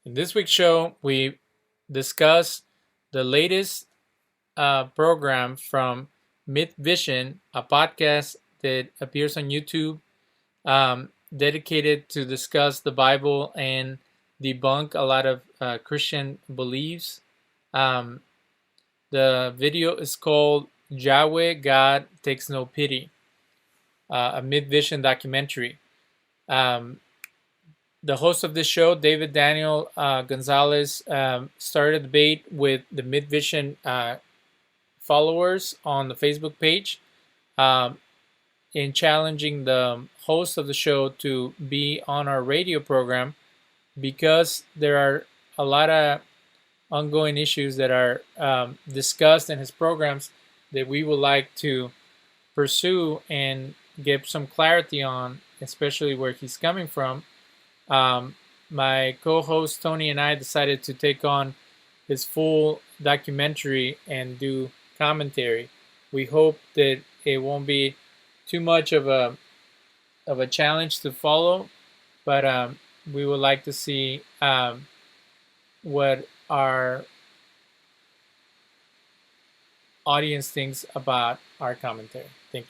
In this week's show, we discuss the latest program from Mythvision, a podcast that appears on YouTube, dedicated to discuss the Bible and debunk a lot of Christian beliefs. Um, the video is called Yahweh God Takes No Pity, a Mythvision documentary. Um, the host of this show, David Daniel Gonzalez, started a debate with the Mythvision followers on the Facebook page um, in challenging the host of the show to be on our radio program because there are a lot of ongoing issues that are discussed in his programs that we would like to pursue and get some clarity on, especially where he's coming from. My co-host Tony and I decided to take on his full documentary and do commentary. We hope that it won't be too much of a challenge to follow, but we would like to see what our audience thinks about our commentary. Thank you.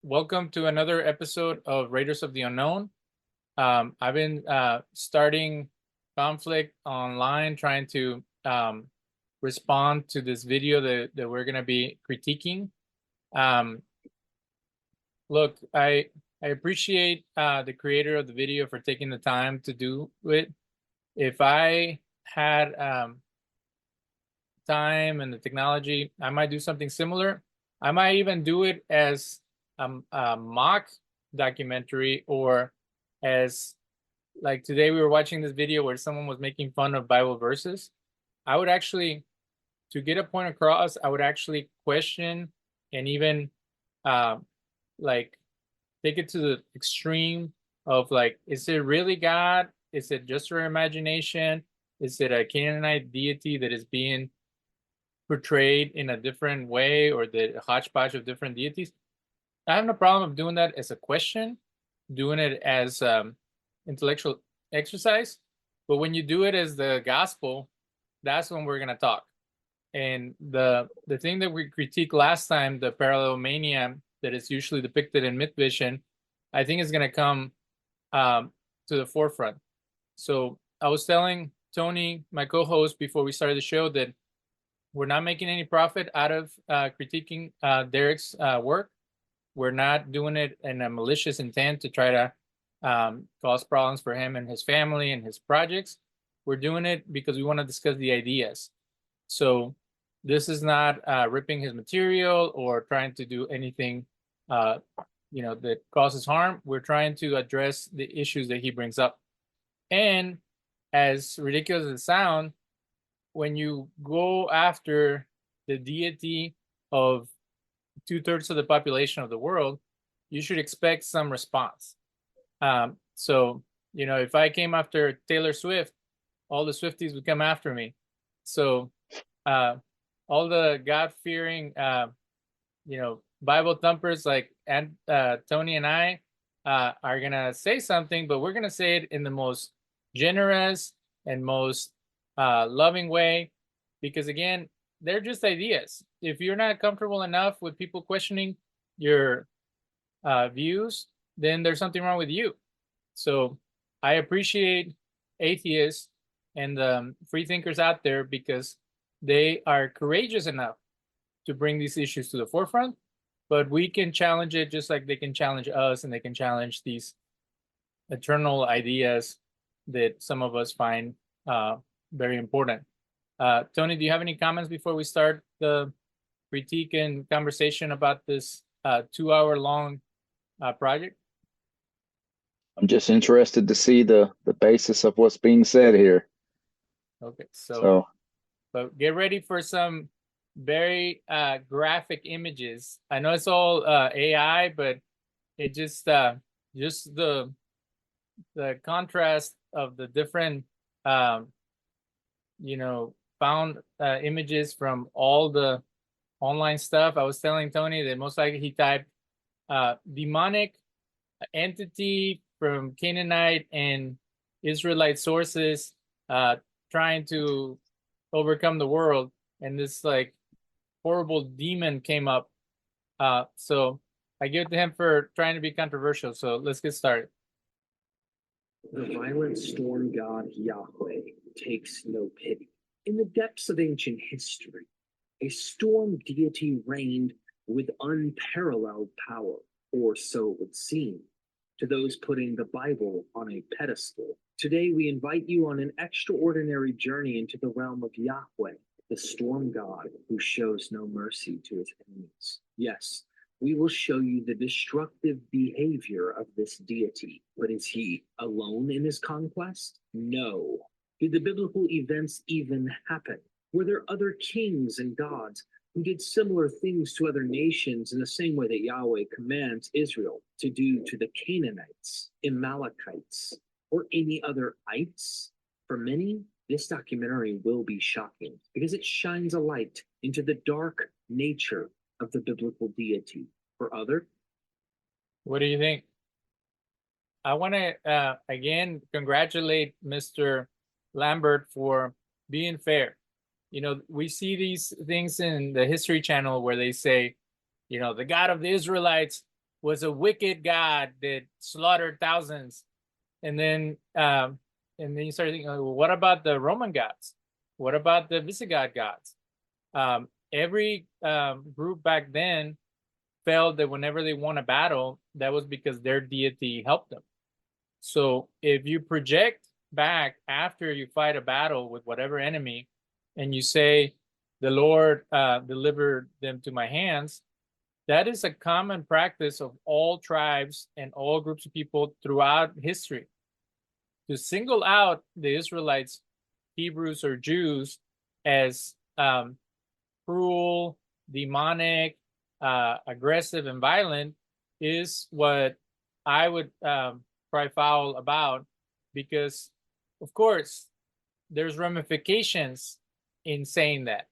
Welcome to another episode of Raiders of the Unknown. I've been starting conflict online, trying to respond to this video that we're going to be critiquing. Look, I appreciate the creator of the video for taking the time to do it. If I had time and the technology, I might do something similar. I might even do it as a mock documentary, or as like today we were watching this video where someone was making fun of Bible verses. I would actually, to get a point across, I would actually question and even like take it to the extreme of like, is it really God? Is it just your imagination? Is it a Canaanite deity that is being portrayed in a different way, or the hodgepodge of different deities? I have no problem of doing that as a question, doing it as intellectual exercise. But when you do it as the gospel, that's when we're gonna talk. And the thing that we critiqued last time, the parallelomania that is usually depicted in Mythvision, I think is gonna come to the forefront. So I was telling Tony, my co-host, before we started the show, that we're not making any profit out of critiquing Derek's work. We're not doing it in a malicious intent to try to cause problems for him and his family and his projects. We're doing it because we want to discuss the ideas. So this is not ripping his material or trying to do anything that causes harm. We're trying to address the issues that he brings up. And as ridiculous as it sounds, when you go after the deity of 2/3 of the population of the world, you should expect some response. So, if I came after Taylor Swift, all the Swifties would come after me. So, all the God-fearing, Bible thumpers like Tony and I are going to say something, but we're going to say it in the most generous and most loving way, because again, they're just ideas. If you're not comfortable enough with people questioning your views, then there's something wrong with you. So I appreciate atheists and free thinkers out there because they are courageous enough to bring these issues to the forefront, but we can challenge it just like they can challenge us, and they can challenge these eternal ideas that some of us find very important. Tony, do you have any comments before we start the critique and conversation about this 2-hour long project? I'm just interested to see the basis of what's being said here. Okay, so but get ready for some very graphic images. I know it's all AI, but it just the contrast of the different found images from all the online stuff. I was telling Tony that most likely he typed demonic entity from Canaanite and Israelite sources, trying to overcome the world, and this like horrible demon came up. So I give it to him for trying to be controversial. So let's get started. The violent storm god Yahweh takes no pity. In the depths of ancient history, a storm deity reigned with unparalleled power, or so it would seem, to those putting the Bible on a pedestal. Today, we invite you on an extraordinary journey into the realm of Yahweh, the storm god who shows no mercy to his enemies. Yes, we will show you the destructive behavior of this deity. But is he alone in his conquest? No. Did the biblical events even happen? Were there other kings and gods who did similar things to other nations in the same way that Yahweh commands Israel to do to the Canaanites, Amalekites, or any other ites? For many, this documentary will be shocking because it shines a light into the dark nature of the biblical deity. For other, What do you think? I want to again congratulate Mr. Lambert for being fair. You know, we see these things in the History Channel where they say, you know, the God of the Israelites was a wicked God that slaughtered thousands, and then you start thinking, well, what about the Roman gods? What about the Visigoth gods? Every group back then felt that whenever they won a battle, that was because their deity helped them. So if you project back after you fight a battle with whatever enemy, and you say, the Lord delivered them to my hands, that is a common practice of all tribes and all groups of people throughout history. To single out the Israelites, Hebrews, or Jews as cruel, demonic, aggressive, and violent is what I would cry foul about, because, of course, there's ramifications in saying that.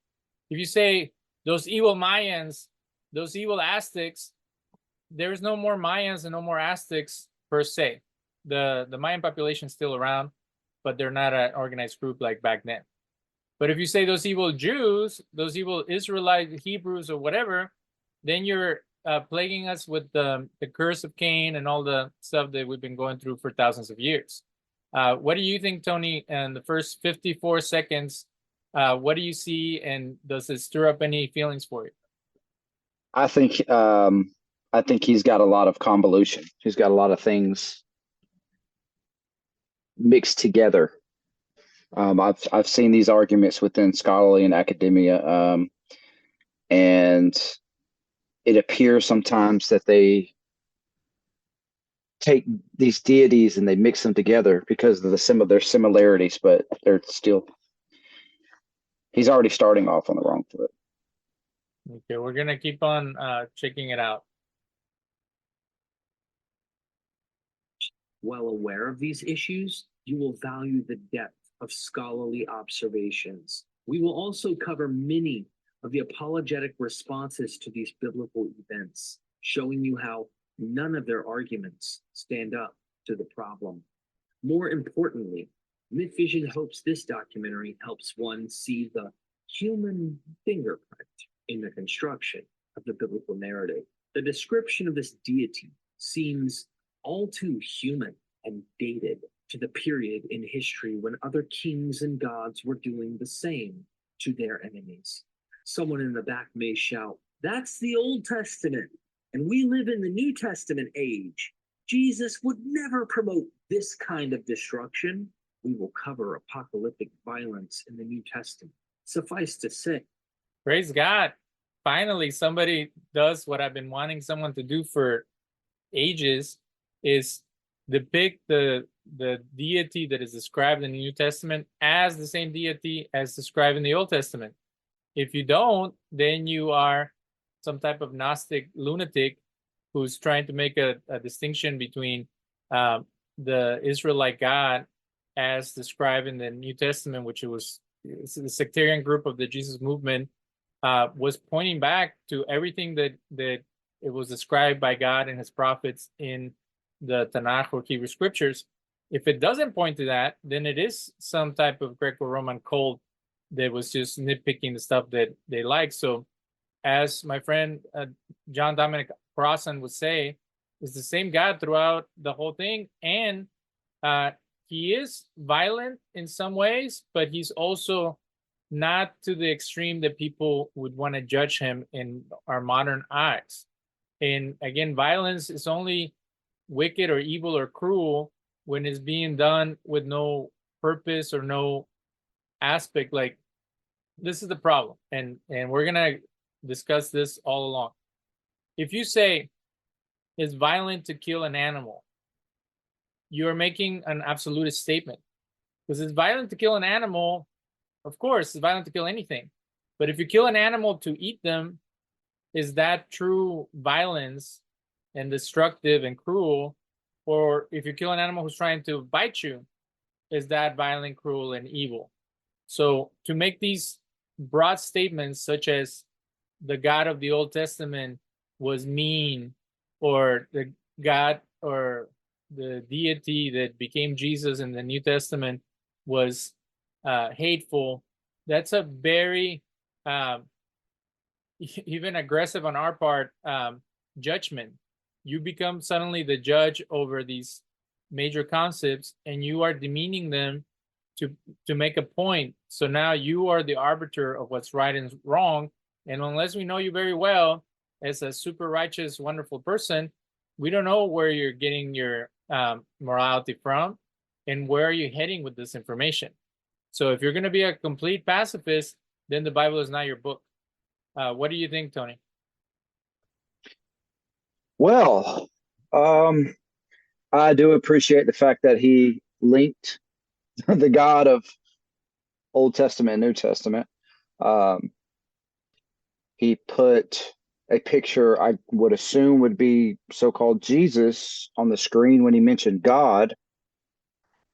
If you say those evil Mayans, those evil Aztecs, there's no more Mayans and no more Aztecs per se. The Mayan population is still around, but they're not an organized group like back then. But if you say those evil Jews, those evil Israelite Hebrews or whatever, then you're plaguing us with the curse of Cain and all the stuff that we've been going through for thousands of years. What do you think, Tony, in the first 54 seconds, what do you see, and does it stir up any feelings for you? I think he's got a lot of convolution. He's got a lot of things mixed together. I've seen these arguments within scholarly and academia, and it appears sometimes that they take these deities and they mix them together because of their similarities, but they're still. He's already starting off on the wrong foot. Okay, we're gonna keep on checking it out. well aware of these issues, you will value the depth of scholarly observations. We will also cover many of the apologetic responses to these biblical events, showing you how none of their arguments stand up to the problem. More importantly, Mythvision hopes this documentary helps one see the human fingerprint in the construction of the biblical narrative. The description of this deity seems all too human and dated to the period in history when other kings and gods were doing the same to their enemies. Someone in the back may shout, "That's the Old Testament, and we live in the New Testament age. Jesus would never promote this kind of destruction." We will cover apocalyptic violence in the New Testament. Suffice to say, praise God. Finally, somebody does what I've been wanting someone to do for ages, is depict the deity that is described in the New Testament as the same deity as described in the Old Testament. If you don't, then you are some type of Gnostic lunatic who's trying to make a distinction between the Israelite God as described in the New Testament, which was the sectarian group of the Jesus movement, was pointing back to everything that it was described by God and his prophets in the Tanakh or Hebrew scriptures. If it doesn't point to that, then it is some type of Greco-Roman cult that was just nitpicking the stuff that they like. So as my friend John Dominic Crossan would say, it's the same God throughout the whole thing. And he is violent in some ways, but he's also not to the extreme that people would want to judge him in our modern eyes. And again, violence is only wicked or evil or cruel when it's being done with no purpose or no aspect. Like, this is the problem, and we're gonna discuss this all along. If you say it's violent to kill an animal, you're making an absolutist statement, because it's violent to kill an animal. Of course, it's violent to kill anything, but if you kill an animal to eat them, is that true violence and destructive and cruel? Or if you kill an animal who's trying to bite you, is that violent, cruel, and evil? So to make these broad statements, such as the God of the Old Testament was mean, or the God or the deity that became Jesus in the New Testament was hateful, that's a very even aggressive on our part judgment. You become suddenly the judge over these major concepts, and you are demeaning them to make a point. So now you are the arbiter of what's right and wrong. And unless we know you very well as a super righteous, wonderful person, we don't know where you're getting your morality from and where are you heading with this information. So if you're going to be a complete pacifist, then the Bible is not your book. What do you think, Tony? Well, I do appreciate the fact that he linked the God of Old Testament and New Testament. He put a picture I would assume would be so-called Jesus on the screen when he mentioned God.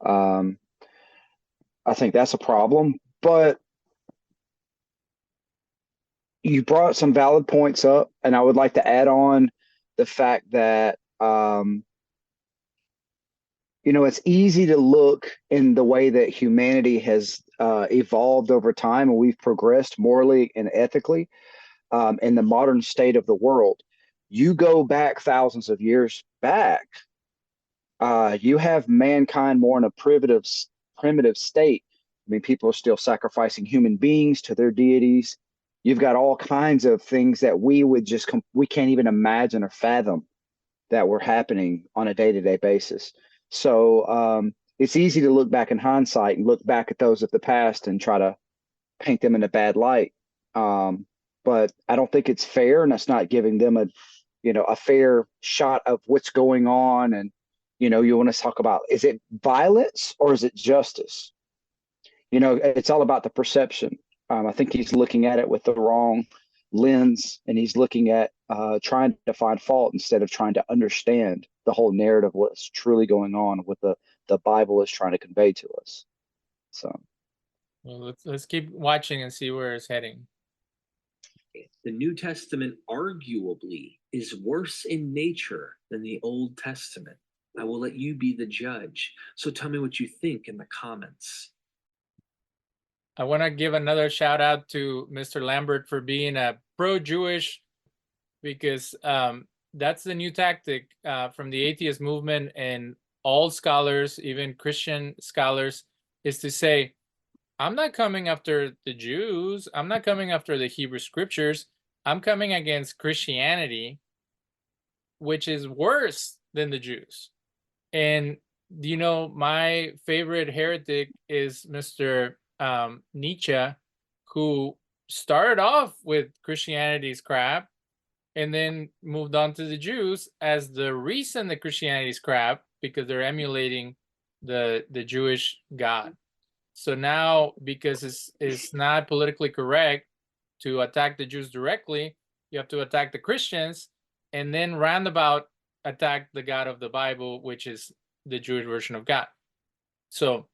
I think that's a problem, but you brought some valid points up, and I would like to add on the fact that it's easy to look in the way that humanity has evolved over time, and we've progressed morally and ethically in the modern state of the world. You go back thousands of years back, you have mankind more in a primitive state. I mean, people are still sacrificing human beings to their deities. You've got all kinds of things that we can't even imagine or fathom that were happening on a day-to-day basis. So it's easy to look back in hindsight and look back at those of the past and try to paint them in a bad light. But I don't think it's fair, and that's not giving them a fair shot of what's going on. And you want to talk about, is it violence or is it justice? It's all about the perception. I think he's looking at it with the wrong lens, and he's looking at trying to find fault instead of trying to understand the whole narrative, what's truly going on, what the Bible is trying to convey to us. So, well, let's keep watching and see where it's heading. The New Testament arguably is worse in nature than the Old Testament. I will let you be the judge. So tell me what you think in the comments. I want to give another shout out to Mr. Lambert for being a pro-Jewish, because that's the new tactic from the atheist movement, and all scholars, even Christian scholars, is to say, I'm not coming after the Jews. I'm not coming after the Hebrew scriptures. I'm coming against Christianity, which is worse than the Jews. And my favorite heretic is Mr. Nietzsche, who started off with Christianity's crap and then moved on to the Jews as the reason that Christianity's crap, because they're emulating the Jewish God. So now, because it's not politically correct to attack the Jews directly, you have to attack the Christians and then roundabout attack the God of the Bible, which is the Jewish version of God. So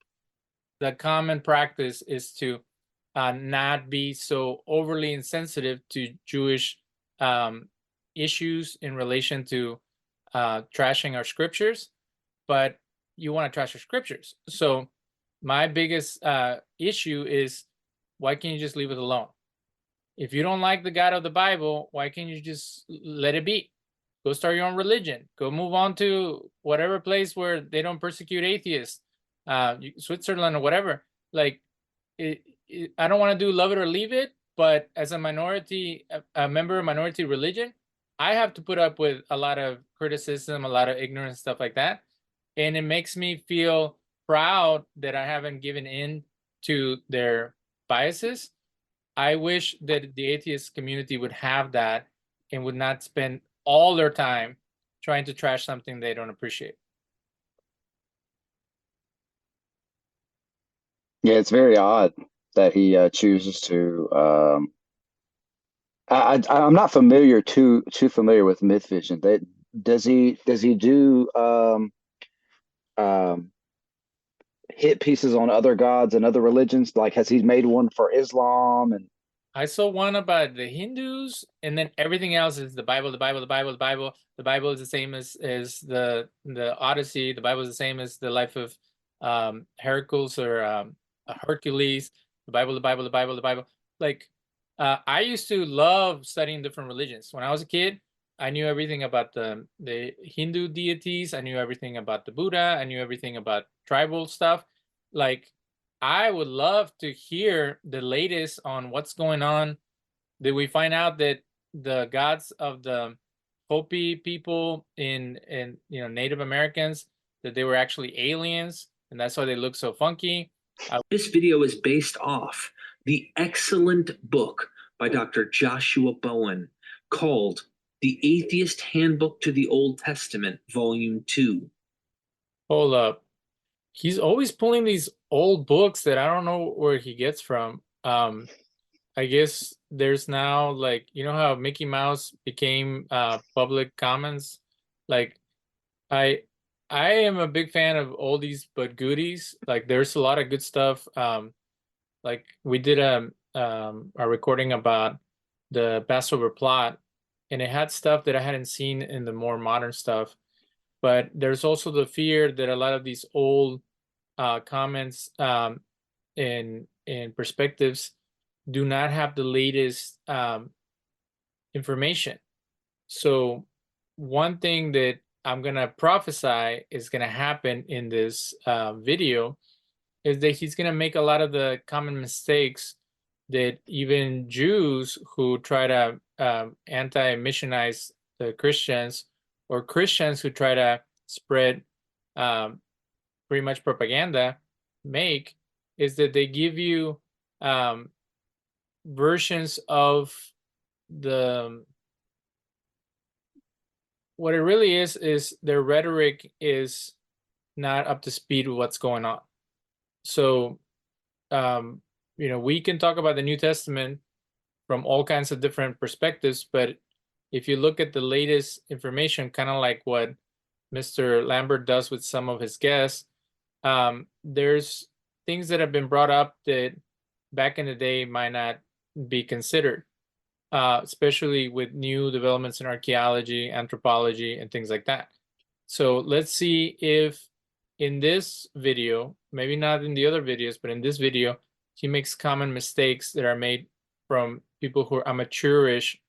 the common practice is to not be so overly insensitive to Jewish issues in relation to trashing our scriptures, but you want to trash our scriptures. So my biggest issue is, why can't you just leave it alone? If you don't like the God of the Bible, why can't you just let it be? Go start your own religion. Go move on to whatever place where they don't persecute atheists, Switzerland or whatever. Like, I don't want to do love it or leave it, but as a minority, a member of minority religion, I have to put up with a lot of criticism, a lot of ignorance, stuff like that. And it makes me feel proud that I haven't given in to their biases. I wish that the atheist community would have that and would not spend all their time trying to trash something they don't appreciate. Yeah, it's very odd that he chooses to. I'm not too familiar with Mythvision. Does he do um, hit pieces on other gods and other religions? Like, has he made one for Islam? And I saw one about the Hindus, and then everything else is the Bible, the Bible, the Bible, the Bible. The Bible is the same as the Odyssey. The Bible is the same as the life of Hercules or Hercules. The Bible, the Bible, the Bible, the Bible. Like, I used to love studying different religions. When I was a kid, I knew everything about the Hindu deities. I knew everything about the Buddha. I knew everything about tribal stuff. Like, I would love to hear the latest on what's going on. Did we find out that the gods of the Hopi people in Native Americans, that they were actually aliens, and that's why they look so funky? This video is based off the excellent book by Dr. Joshua Bowen called The Atheist Handbook to the Old Testament, Volume 2. Hold up. He's always pulling these old books that I don't know where he gets from. I guess there's now, like, you know how Mickey Mouse became public commons? Like, I am a big fan of oldies but goodies. Like, there's a lot of good stuff. Like, we did a recording about the Passover plot, and it had stuff that I hadn't seen in the more modern stuff. But there's also the fear that a lot of these old comments and perspectives do not have the latest information. So one thing that I'm gonna prophesy is gonna happen in this video is that he's gonna make a lot of the common mistakes that even Jews who try to anti-missionize the Christians, or Christians who try to spread pretty much propaganda make, is that they give you versions of the, what it really is their rhetoric is not up to speed with what's going on. So we can talk about the New Testament from all kinds of different perspectives, but if you look at the latest information, kind of like what Mr. Lambert does with some of his guests, there's things that have been brought up that back in the day might not be considered, especially with new developments in archaeology, anthropology, and things like that. So let's see if in this video, maybe not in the other videos, but in this video, he makes common mistakes that are made from people who are amateurish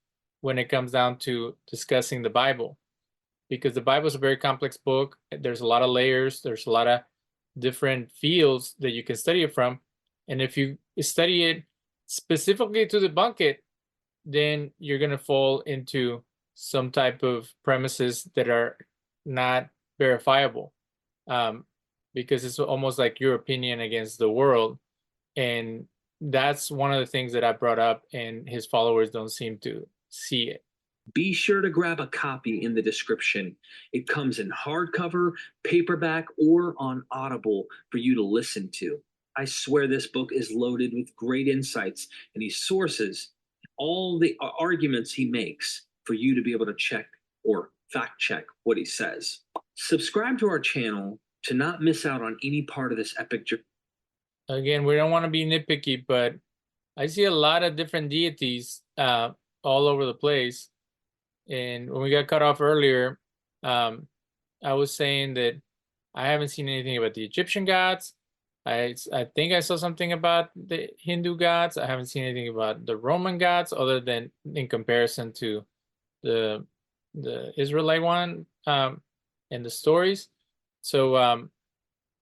when it comes down to discussing the Bible. Because the Bible is a very complex book. There's a lot of layers. There's a lot of different fields that you can study it from. And if you study it specifically to debunk it, then you're going to fall into some type of premises that are not verifiable, because it's almost like your opinion against the world. And that's one of the things that I brought up, and his followers don't seem to see it. Be sure to grab a copy in the description. It comes in hardcover, paperback, or on Audible for you to listen to. I swear this book is loaded with great insights, and he sources all the arguments he makes for you to be able to check or fact check what he says. Subscribe to our channel to not miss out on any part of this epic journey. Again, we don't want to be nitpicky, but I see a lot of different deities all over the place. And when we got cut off earlier, I was saying that I haven't seen anything about the Egyptian gods. I think I saw something about the Hindu gods. I haven't seen anything about the Roman gods, other than in comparison to the Israelite one in the stories. So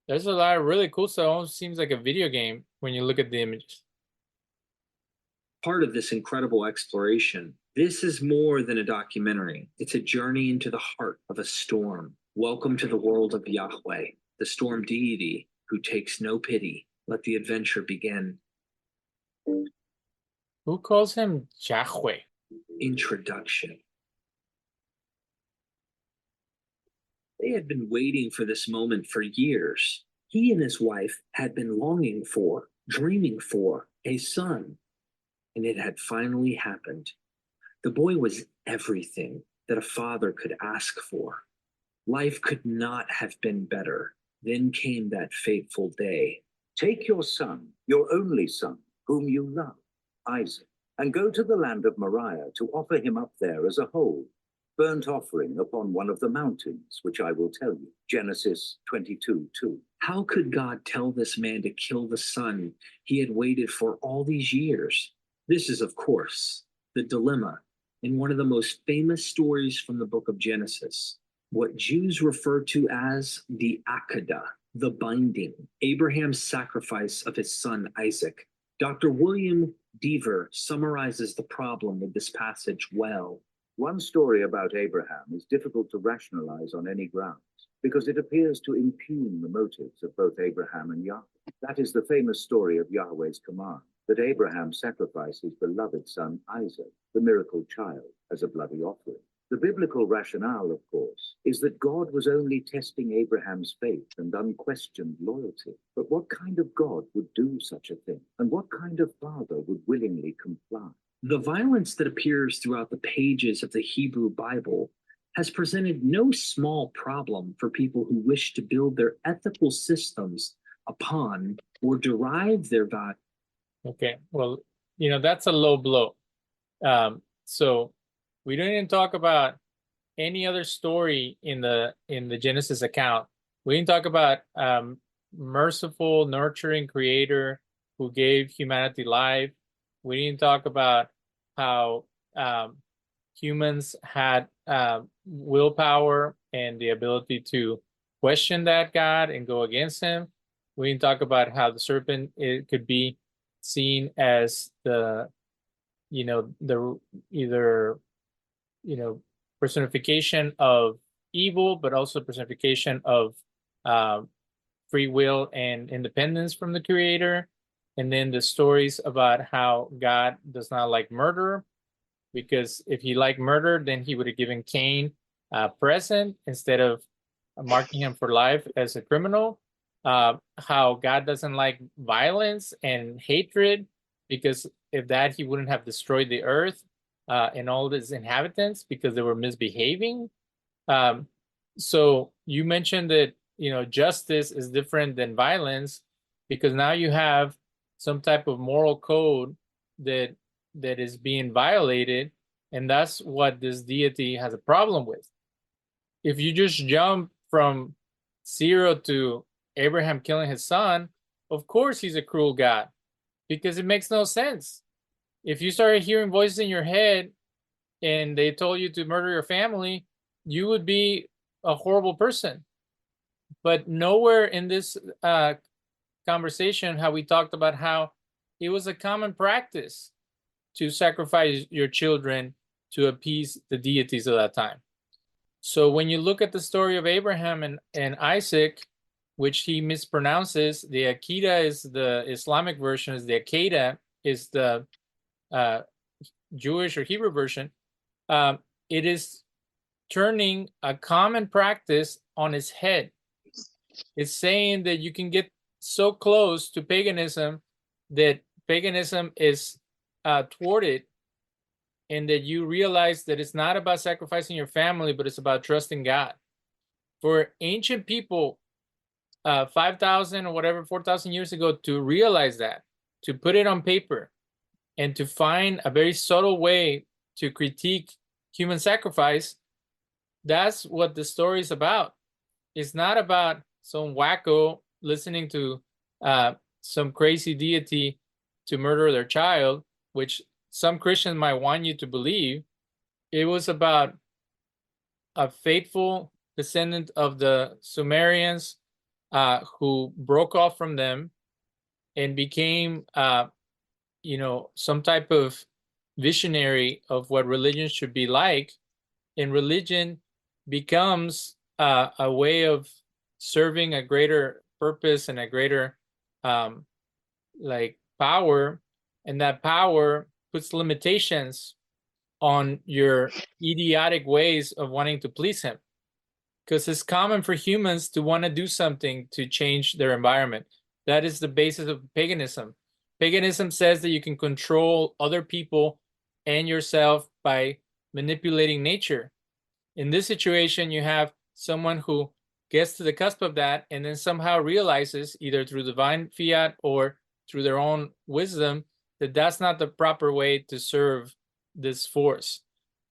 there's a lot of really cool stuff. It almost seems like a video game when you look at the images. Part of this incredible exploration, this is more than a documentary. It's a journey into the heart of a storm. Welcome to the world of Yahweh, the storm deity who takes no pity. Let the adventure begin. Who calls him Yahweh? Introduction. They had been waiting for this moment for years. He and his wife had been longing for, dreaming for, a son. And it had finally happened. The boy was everything that a father could ask for. Life could not have been better. Then came that fateful day. Take your son, your only son, whom you love, Isaac, and go to the land of Moriah to offer him up there as a whole burnt offering upon one of the mountains, which I will tell you. Genesis 22:2. How could God tell this man to kill the son he had waited for all these years? This is, of course, the dilemma in one of the most famous stories from the book of Genesis, what Jews refer to as the Akedah, the binding, Abraham's sacrifice of his son Isaac. Dr. William Dever summarizes the problem with this passage well. One story about Abraham is difficult to rationalize on any grounds because it appears to impugn the motives of both Abraham and Yahweh. That is the famous story of Yahweh's command that Abraham sacrifice his beloved son Isaac, the miracle child, as a bloody offering. The biblical rationale, of course, is that God was only testing Abraham's faith and unquestioned loyalty. But what kind of God would do such a thing? And what kind of father would willingly comply? The violence that appears throughout the pages of the Hebrew Bible has presented no small problem for people who wish to build their ethical systems upon or derive their value. Okay, well, that's a low blow. So we don't even talk about any other story in the Genesis account. We didn't talk about merciful, nurturing creator who gave humanity life. We didn't talk about how humans had willpower and the ability to question that God and go against him. We didn't talk about how the serpent, it could be seen as the personification of evil, but also personification of free will and independence from the creator. And then the stories about how God does not like murder, because if he liked murder, then he would have given Cain a present instead of marking him for life as a criminal. How God doesn't like violence and hatred, because if that, he wouldn't have destroyed the earth and all its inhabitants because they were misbehaving. So you mentioned that justice is different than violence, because now you have some type of moral code that is being violated, and that's what this deity has a problem with. If you just jump from 0 to Abraham killing his son, of course he's a cruel God, because it makes no sense. If you started hearing voices in your head and they told you to murder your family, you would be a horrible person. But nowhere in this conversation have we talked about how it was a common practice to sacrifice your children to appease the deities of that time. So when you look at the story of Abraham and Isaac, which he mispronounces, the Akedah is the Islamic version, the Akedah is the Jewish or Hebrew version. It is turning a common practice on its head. It's saying that you can get so close to paganism that paganism is thwarted, and that you realize that it's not about sacrificing your family, but it's about trusting God. For ancient people, 5,000 or whatever, 4,000 years ago, to realize that, to put it on paper, and to find a very subtle way to critique human sacrifice, that's what the story is about. It's not about some wacko listening to some crazy deity to murder their child, which some Christians might want you to believe. It was about a faithful descendant of the Sumerians who broke off from them and became, some type of visionary of what religion should be like. And religion becomes a way of serving a greater purpose and a greater power, and that power puts limitations on your idiotic ways of wanting to please him, because it's common for humans to want to do something to change their environment. That is the basis of paganism. Paganism says that you can control other people and yourself by manipulating nature. In this situation, you have someone who gets to the cusp of that and then somehow realizes, either through divine fiat or through their own wisdom, that that's not the proper way to serve this force.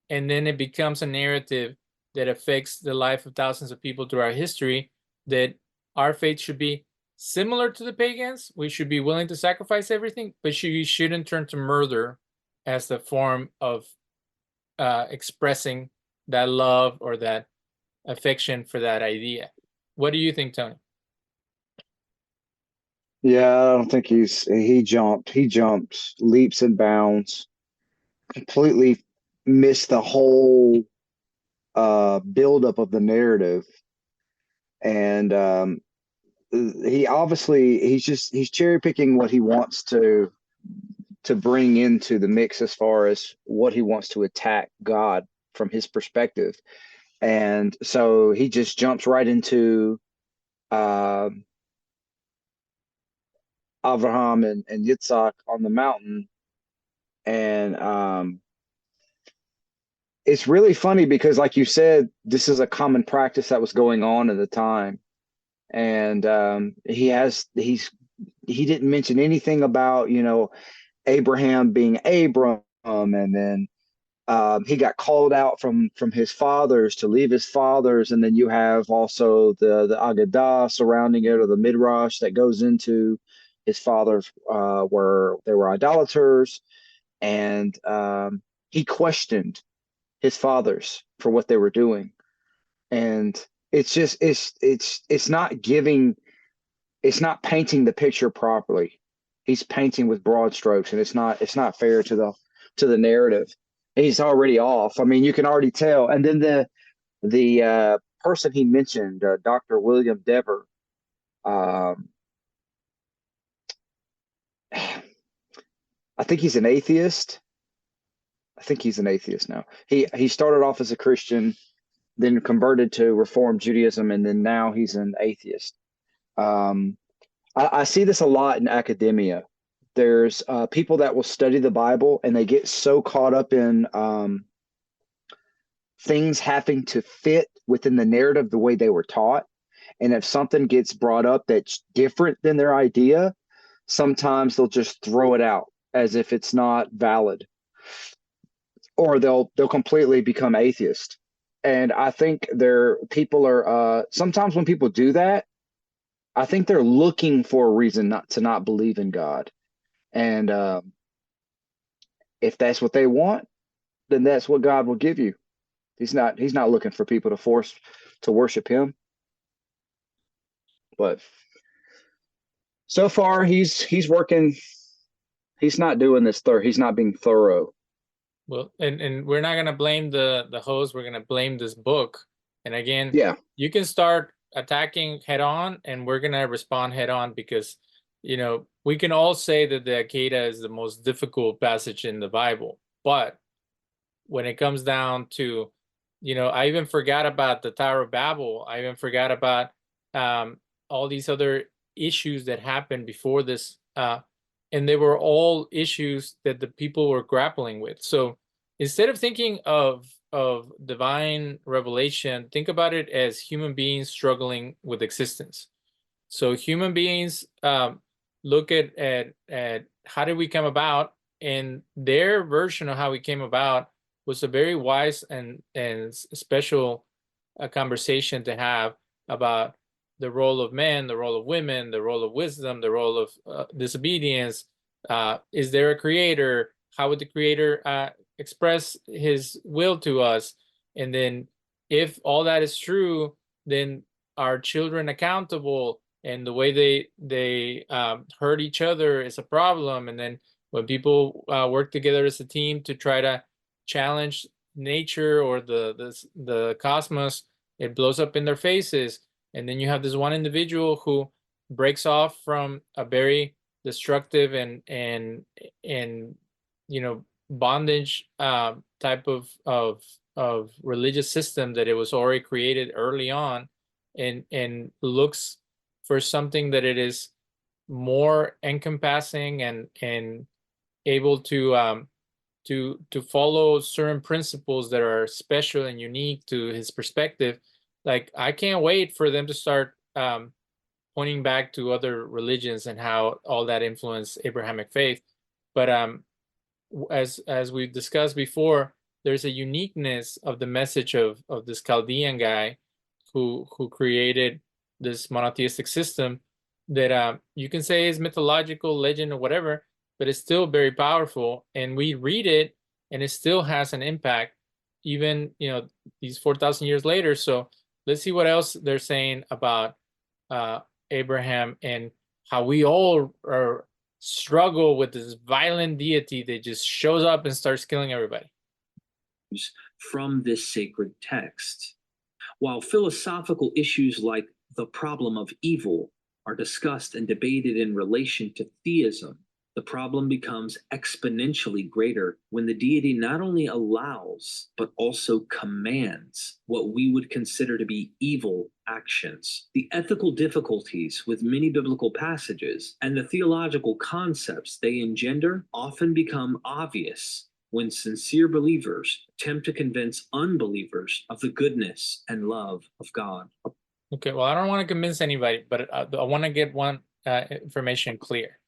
And then it becomes a narrative that affects the life of thousands of people throughout history, that our faith should be similar to the pagans. We should be willing to sacrifice everything, but you shouldn't turn to murder as the form of expressing that love or that affection for that idea. What do you think, Tony? Yeah, I don't think he jumped leaps and bounds, completely missed the whole buildup of the narrative. And he's cherry picking what he wants to bring into the mix as far as what he wants to attack God from his perspective. And so he just jumps right into Abraham and Yitzhak on the mountain. And it's really funny because, like you said, this is a common practice that was going on at the time. And he didn't mention anything about, Abraham being Abram, and then he got called out from his fathers to leave his fathers, and then you have also the Agadah surrounding it, or the midrash that goes into his fathers were idolaters, and he questioned his fathers for what they were doing, and it's not painting the picture properly. He's painting with broad strokes, and it's not fair to the narrative. He's already off. I mean, you can already tell. And then the person he mentioned, Dr. William Dever, I think he's an atheist. I think he's an atheist now. He started off as a Christian, then converted to Reform Judaism, and then now he's an atheist. I see this a lot in academia. There's people that will study the Bible and they get so caught up in things having to fit within the narrative the way they were taught. And if something gets brought up that's different than their idea, sometimes they'll just throw it out as if it's not valid, or they'll completely become atheist. And I think people are sometimes when people do that, I think they're looking for a reason not to believe in God. And if that's what they want, then that's what God will give you. He's not looking for people to force to worship him. But so far he's working. He's not doing this he's not being thorough. Well, and we're not gonna blame the host. We're gonna blame this book. And again, Yeah, you can start attacking head on, and we're gonna respond head on, because we can all say that the Akedah is the most difficult passage in the Bible. But when it comes down to, I even forgot about the Tower of Babel. I even forgot about all these other issues that happened before this. And they were all issues that the people were grappling with. So instead of thinking of divine revelation, think about it as human beings struggling with existence. So human beings look at how did we come about, and their version of how we came about was a very wise and special a conversation to have about the role of men, the role of women, the role of wisdom, the role of disobedience. Is there a creator? How would the creator express his will to us? And then if all that is true, then are children accountable? And the way they hurt each other is a problem. And then when people work together as a team to try to challenge nature or the cosmos, it blows up in their faces. And then you have this one individual who breaks off from a very destructive and bondage type of religious system that it was already created early on, and looks for something that it is more encompassing and able to follow certain principles that are special and unique to his perspective. Like, I can't wait for them to start pointing back to other religions and how all that influenced Abrahamic faith. But as we've discussed before, there's a uniqueness of the message of this Chaldean guy who created this monotheistic system that you can say is mythological, legend, or whatever, but it's still very powerful. And we read it, and it still has an impact, even these 4,000 years later. So let's see what else they're saying about Abraham and how we all struggle with this violent deity that just shows up and starts killing everybody. From this sacred text. While philosophical issues like the problem of evil are discussed and debated in relation to theism, the problem becomes exponentially greater when the deity not only allows, but also commands what we would consider to be evil actions. The ethical difficulties with many biblical passages and the theological concepts they engender often become obvious when sincere believers attempt to convince unbelievers of the goodness and love of God. Okay, well, I don't want to convince anybody, but I want to get one information clear.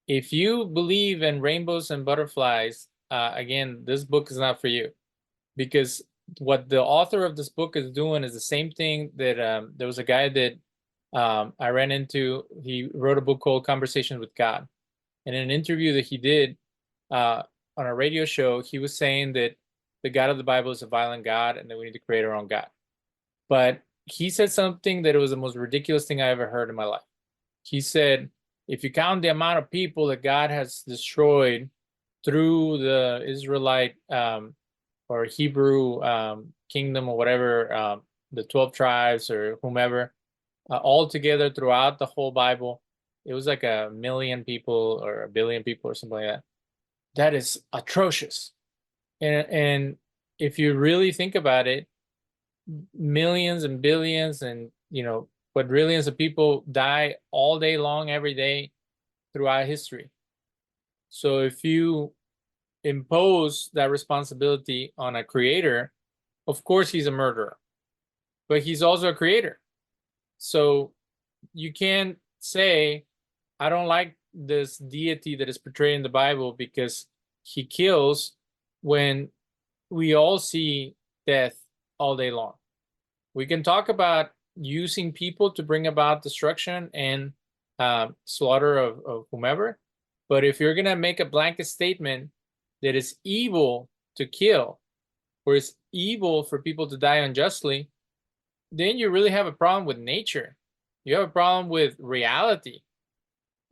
If you believe in rainbows and butterflies, again, this book is not for you, because what the author of this book is doing is the same thing that there was a guy that I ran into. He wrote a book called Conversations with God. And in an interview that he did on a radio show, he was saying that the God of the Bible is a violent God and that we need to create our own God. But he said something that was the most ridiculous thing I ever heard in my life. He said, if you count the amount of people that God has destroyed through the Israelite or Hebrew kingdom or whatever, the 12 tribes or whomever, all together throughout the whole Bible, it was like 1 million people or 1 billion people or something like that. That is atrocious. And if you really think about it, millions and billions and quadrillions of people die all day long, every day throughout history. So if you impose that responsibility on a creator, of course he's a murderer, but he's also a creator. So you can't say, I don't like this deity that is portrayed in the Bible because he kills, when we all see death all day long. We can talk about using people to bring about destruction and slaughter of whomever, but if you're going to make a blanket statement that it's evil to kill, or it's evil for people to die unjustly, then you really have a problem with nature. You have a problem with reality.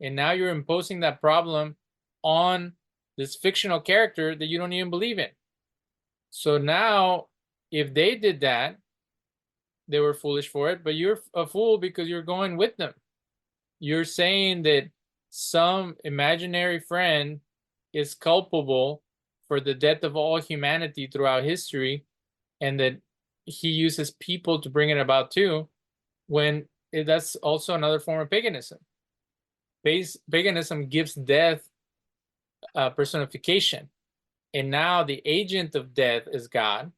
And now you're imposing that problem on this fictional character that you don't even believe in. So now, if they did that, they were foolish for it, but you're a fool because you're going with them. You're saying that some imaginary friend is culpable for the death of all humanity throughout history, and that he uses people to bring it about too, when that's also another form of paganism. Paganism gives death personification, and now the agent of death is God.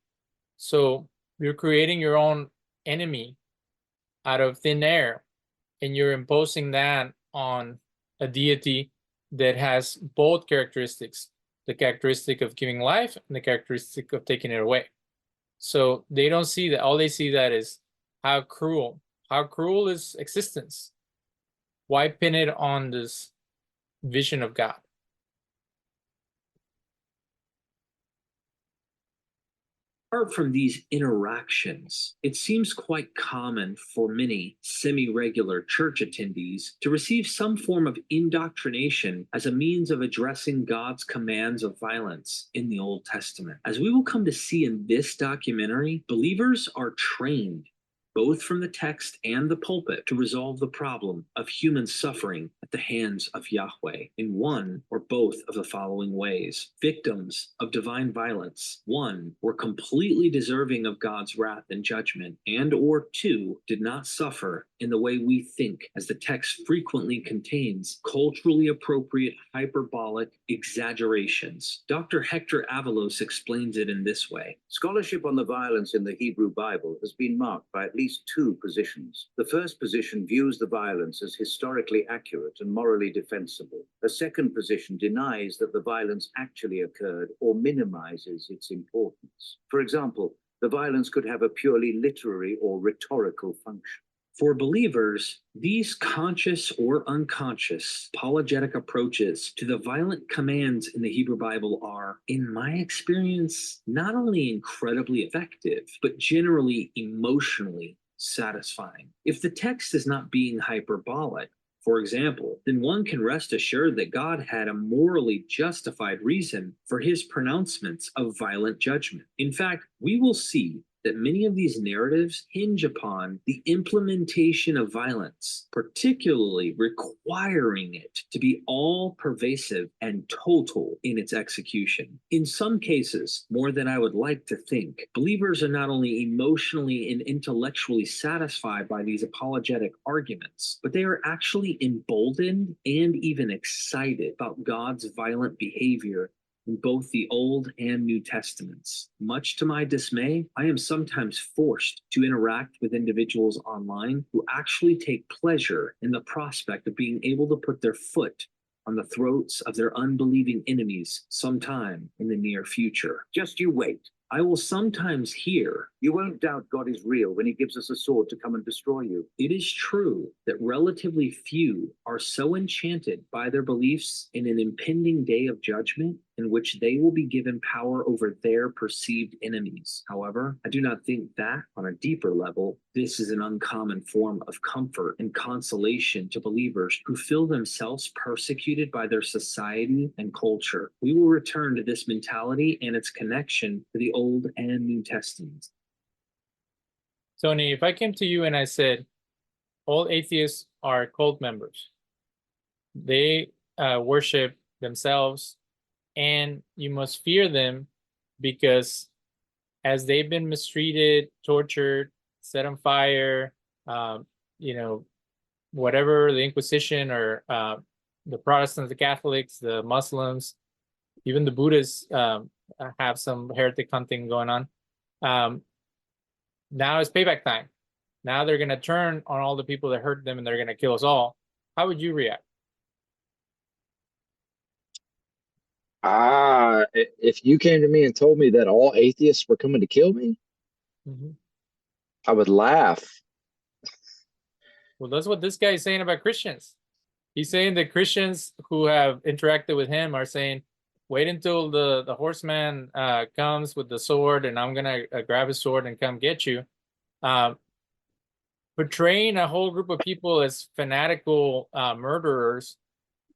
So you're creating your own enemy out of thin air, and you're imposing that on a deity that has both characteristics, the characteristic of giving life and the characteristic of taking it away. So they don't see that. All they see that is how cruel is existence. Why pin it on this vision of God? Apart from these interactions, it seems quite common for many semi-regular church attendees to receive some form of indoctrination as a means of addressing God's commands of violence in the Old Testament. As we will come to see in this documentary, believers are trained both from the text and the pulpit to resolve the problem of human suffering at the hands of Yahweh in one or both of the following ways. Victims of divine violence, one, were completely deserving of God's wrath and judgment, and or two, did not suffer in the way we think, as the text frequently contains culturally appropriate hyperbolic exaggerations. Dr. Hector Avalos explains it in this way. Scholarship on the violence in the Hebrew Bible has been marked by at least two positions. The first position views the violence as historically accurate and morally defensible. A second position denies that the violence actually occurred or minimizes its importance. For example, the violence could have a purely literary or rhetorical function. For believers, these conscious or unconscious apologetic approaches to the violent commands in the Hebrew Bible are, in my experience, not only incredibly effective, but generally emotionally satisfying. If the text is not being hyperbolic, for example, then one can rest assured that God had a morally justified reason for his pronouncements of violent judgment. In fact, we will see that many of these narratives hinge upon the implementation of violence, particularly requiring it to be all-pervasive and total in its execution. In some cases, more than I would like to think, believers are not only emotionally and intellectually satisfied by these apologetic arguments, but they are actually emboldened and even excited about God's violent behavior in both the Old and New Testaments. Much to my dismay, I am sometimes forced to interact with individuals online who actually take pleasure in the prospect of being able to put their foot on the throats of their unbelieving enemies sometime in the near future. Just you wait. I will sometimes hear, You won't doubt God is real when he gives us a sword to come and destroy you. it is true that relatively few are so enchanted by their beliefs in an impending day of judgment in which they will be given power over their perceived enemies. However, I do not think that, on a deeper level, this is an uncommon form of comfort and consolation to believers who feel themselves persecuted by their society and culture. We will return to this mentality and its connection to the Old and New Testaments. Tony, if I came to you and I said, all atheists are cult members, they worship themselves, and you must fear them because as they've been mistreated, tortured, set on fire, whatever, the Inquisition or the Protestants, the Catholics, the Muslims, even the Buddhists have some heretic hunting going on. Now it's payback time. Now they're going to turn on all the people that hurt them and they're going to kill us all. How would you react? If you came to me and told me that all atheists were coming to kill me, I would laugh. Well, that's what this guy is saying about Christians. He's saying that Christians who have interacted with him are saying, wait until the horseman comes with the sword and I'm going to grab his sword and come get you. Portraying a whole group of people as fanatical murderers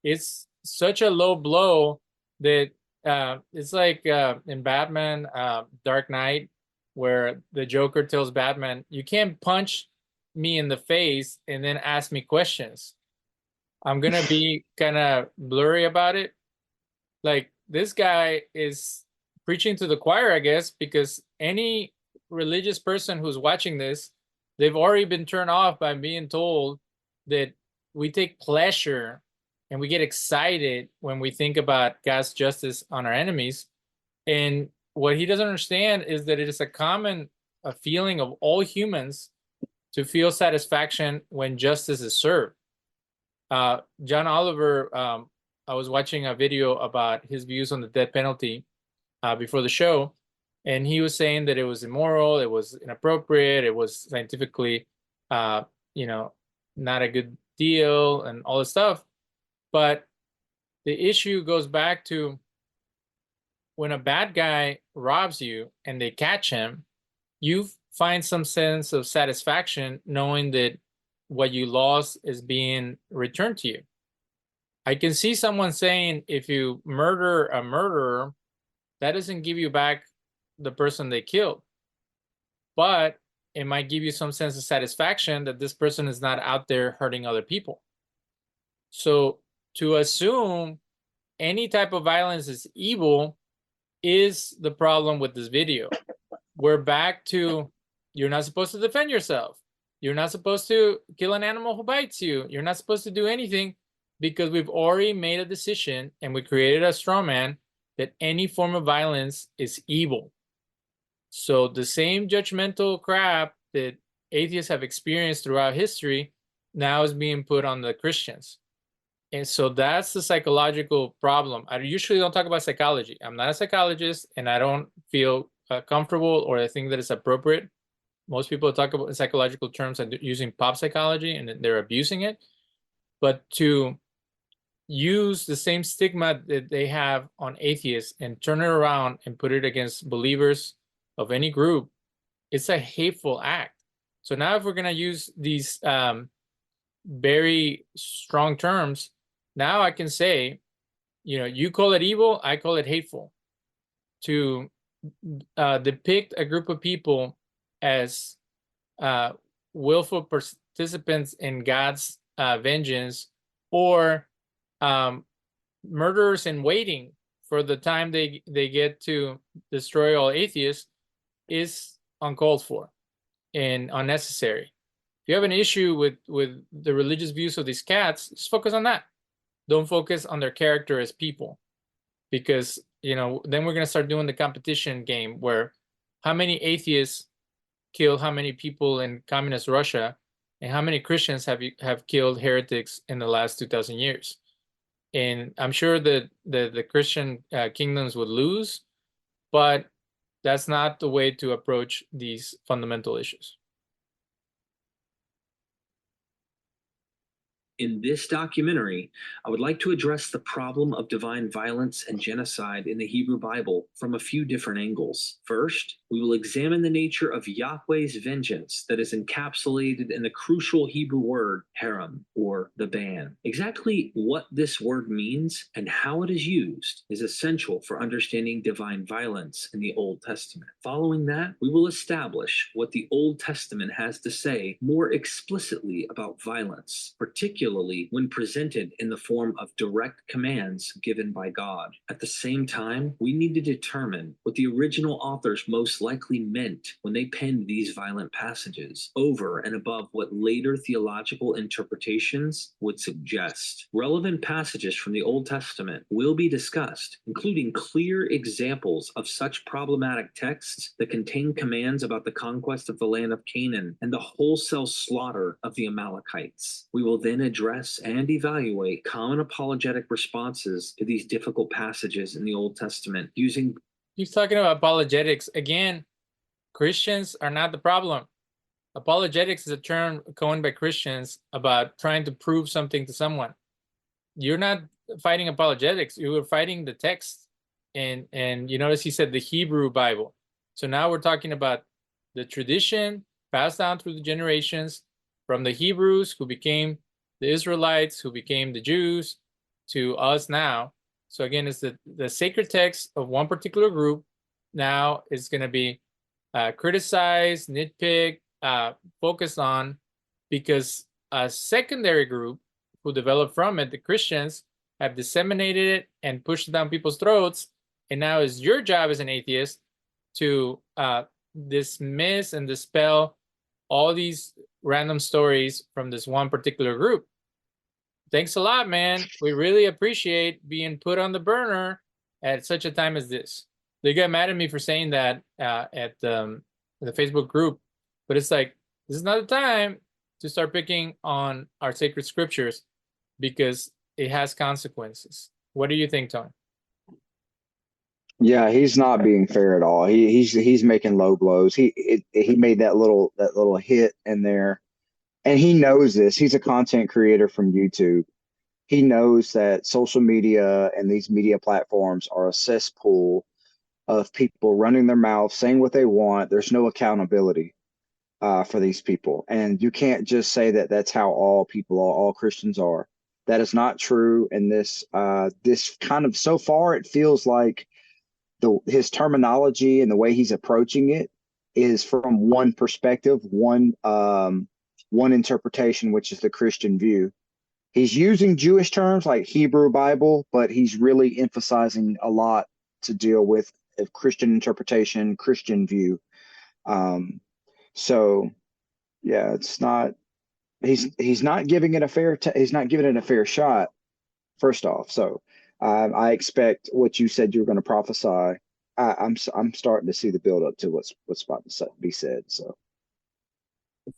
is such a low blow that it's like in Batman, Dark Knight, where the Joker tells Batman, you can't punch me in the face and then ask me questions. I'm going to be kind of blurry about it. Like, this guy is preaching to the choir, I guess, because any religious person who's watching this, they've already been turned off by being told that we take pleasure and we get excited when we think about God's justice on our enemies. And what he doesn't understand is that it is a common feeling of all humans to feel satisfaction when justice is served. John Oliver, I was watching a video about his views on the death penalty before the show, And he was saying that it was immoral, it was inappropriate, it was scientifically, you know, not a good deal and all this stuff. But the issue goes back to when a bad guy robs you and they catch him, you find some sense of satisfaction knowing that what you lost is being returned to you. I can see someone saying if you murder a murderer, that doesn't give you back the person they killed, but it might give you some sense of satisfaction that this person is not out there hurting other people. So to assume any type of violence is evil is the problem with this video. We're back to you're not supposed to defend yourself. You're not supposed to kill an animal who bites you. You're not supposed to do anything because we've already made a decision and we created a straw man that any form of violence is evil. So the same judgmental crap that atheists have experienced throughout history now is being put on the Christians. And so that's the psychological problem. I usually don't talk about psychology. I'm not a psychologist and I don't feel comfortable or I think that it's appropriate. Most people talk about in psychological terms and using pop psychology and they're abusing it. But to use the same stigma that they have on atheists and turn it around and put it against believers of any group, it's a hateful act. So now if we're going to use these very strong terms, now I can say, you know, you call it evil, I call it hateful. To depict a group of people as willful participants in God's vengeance, or murderers in waiting for the time they get to destroy all atheists, is uncalled for and unnecessary. If you have an issue with the religious views of these cats, just focus on that. Don't focus on their character as people, because you know then we're going to start doing the competition game where how many atheists killed how many people in communist Russia and how many Christians have killed heretics in the last 2,000 years. And I'm sure that the Christian kingdoms would lose, but that's not the way to approach these fundamental issues. In this documentary, I would like to address the problem of divine violence and genocide in the Hebrew Bible from a few different angles. First, we will examine the nature of Yahweh's vengeance that is encapsulated in the crucial Hebrew word haram, or the ban. Exactly what this word means and how it is used is essential for understanding divine violence in the Old Testament. Following that, we will establish what the Old Testament has to say more explicitly about violence, particularly when presented in the form of direct commands given by God. At the same time, we need to determine what the original authors most likely meant when they penned these violent passages, over and above what later theological interpretations would suggest. Relevant passages from the Old Testament will be discussed, including clear examples of such problematic texts that contain commands about the conquest of the land of Canaan and the wholesale slaughter of the Amalekites. We will then address and evaluate common apologetic responses to these difficult passages in the Old Testament using. He's talking about apologetics. Again, Christians are not the problem. Apologetics is a term coined by Christians about trying to prove something to someone. You're not fighting apologetics. You were fighting the text. And you notice he said the Hebrew Bible. So now we're talking about the tradition passed down through the generations from the Hebrews who became the Israelites, who became the Jews, to us now. So again, it's the sacred text of one particular group now is going to be criticized, nitpicked, focused on, because a secondary group who developed from it, the Christians, have disseminated it and pushed it down people's throats. And now it's your job as an atheist to dismiss and dispel all these random stories from this one particular group. Thanks a lot, man. We really appreciate being put on the burner at such a time as this. They got mad at me for saying that at the Facebook group, but it's like, this is not the time to start picking on our sacred scriptures because it has consequences. What do you think, Tony? Yeah, he's not being fair at all. He's making low blows. He made that little hit in there, and he knows this. He's a content creator from YouTube. He knows that social media and these media platforms are a cesspool of people running their mouths, saying what they want. There's no accountability for these people, and you can't just say that that's how all people, all Christians are. That is not true. And this kind of, so far, it feels like his terminology and the way he's approaching it is from one perspective, one interpretation, which is the Christian view. He's using Jewish terms like Hebrew Bible, but he's really emphasizing a lot to deal with a Christian interpretation, Christian view. So yeah, it's not, he's not giving it a he's not giving it a fair shot, first off. So I expect what you said you were going to prophesy. I'm starting to see the build up to what's about to be said. So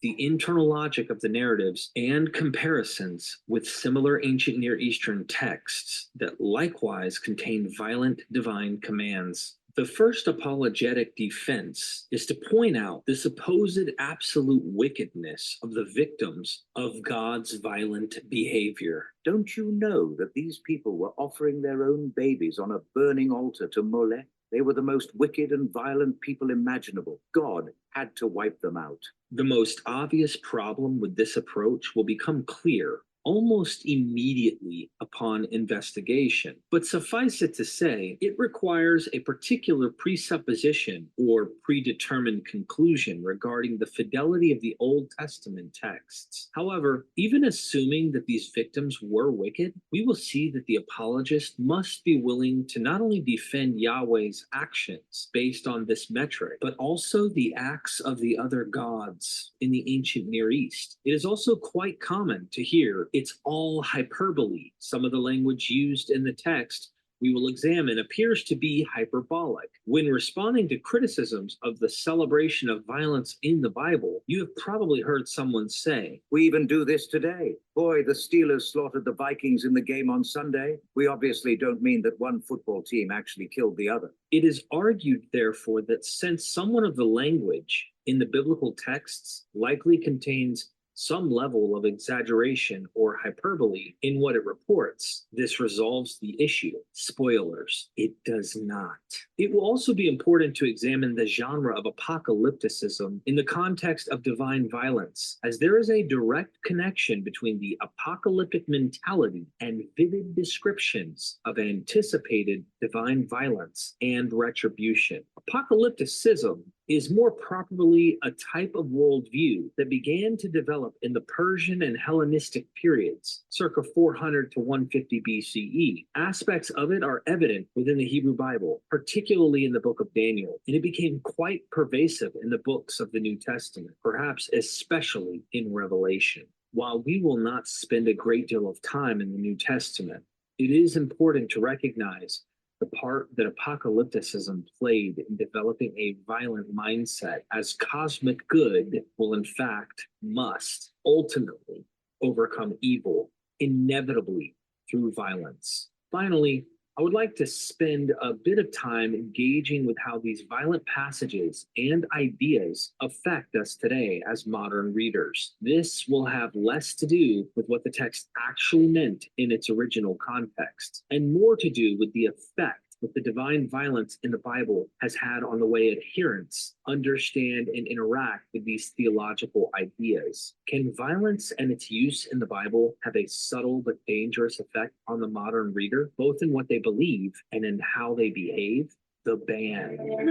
the internal logic of the narratives and comparisons with similar ancient Near Eastern texts that likewise contain violent divine commands. The first apologetic defense is to point out the supposed absolute wickedness of the victims of God's violent behavior. Don't you know that these people were offering their own babies on a burning altar to Molech? They were the most wicked and violent people imaginable. God had to wipe them out. The most obvious problem with this approach will become clear almost immediately upon investigation. But suffice it to say, it requires a particular presupposition or predetermined conclusion regarding the fidelity of the Old Testament texts. However, even assuming that these victims were wicked, we will see that the apologist must be willing to not only defend Yahweh's actions based on this metric, but also the acts of the other gods in the ancient Near East. It is also quite common to hear it's all hyperbole. Some of the language used in the text we will examine appears to be hyperbolic. When responding to criticisms of the celebration of violence in the Bible, you have probably heard someone say, "We even do this today. Boy, the Steelers slaughtered the Vikings in the game on Sunday." We obviously don't mean that one football team actually killed the other. It is argued, therefore, that since somewhat of the language in the biblical texts likely contains some level of exaggeration or hyperbole in what it reports, this resolves the issue. Spoilers, it does not. It will also be important to examine the genre of apocalypticism in the context of divine violence, as there is a direct connection between the apocalyptic mentality and vivid descriptions of anticipated divine violence and retribution. Apocalypticism is more properly a type of worldview that began to develop in the Persian and Hellenistic periods, circa 400 to 150 BCE. Aspects of it are evident within the Hebrew Bible, particularly in the book of Daniel, and it became quite pervasive in the books of the New Testament, perhaps especially in Revelation. While we will not spend a great deal of time in the New Testament, it is important to recognize the part that apocalypticism played in developing a violent mindset, as cosmic good will in fact must ultimately overcome evil, inevitably through violence. Finally, I would like to spend a bit of time engaging with how these violent passages and ideas affect us today as modern readers. This will have less to do with what the text actually meant in its original context, and more to do with the effect that the divine violence in the Bible has had on the way adherents understand and interact with these theological ideas. Can violence and its use in the Bible have a subtle but dangerous effect on the modern reader, both in what they believe and in how they behave? The ban.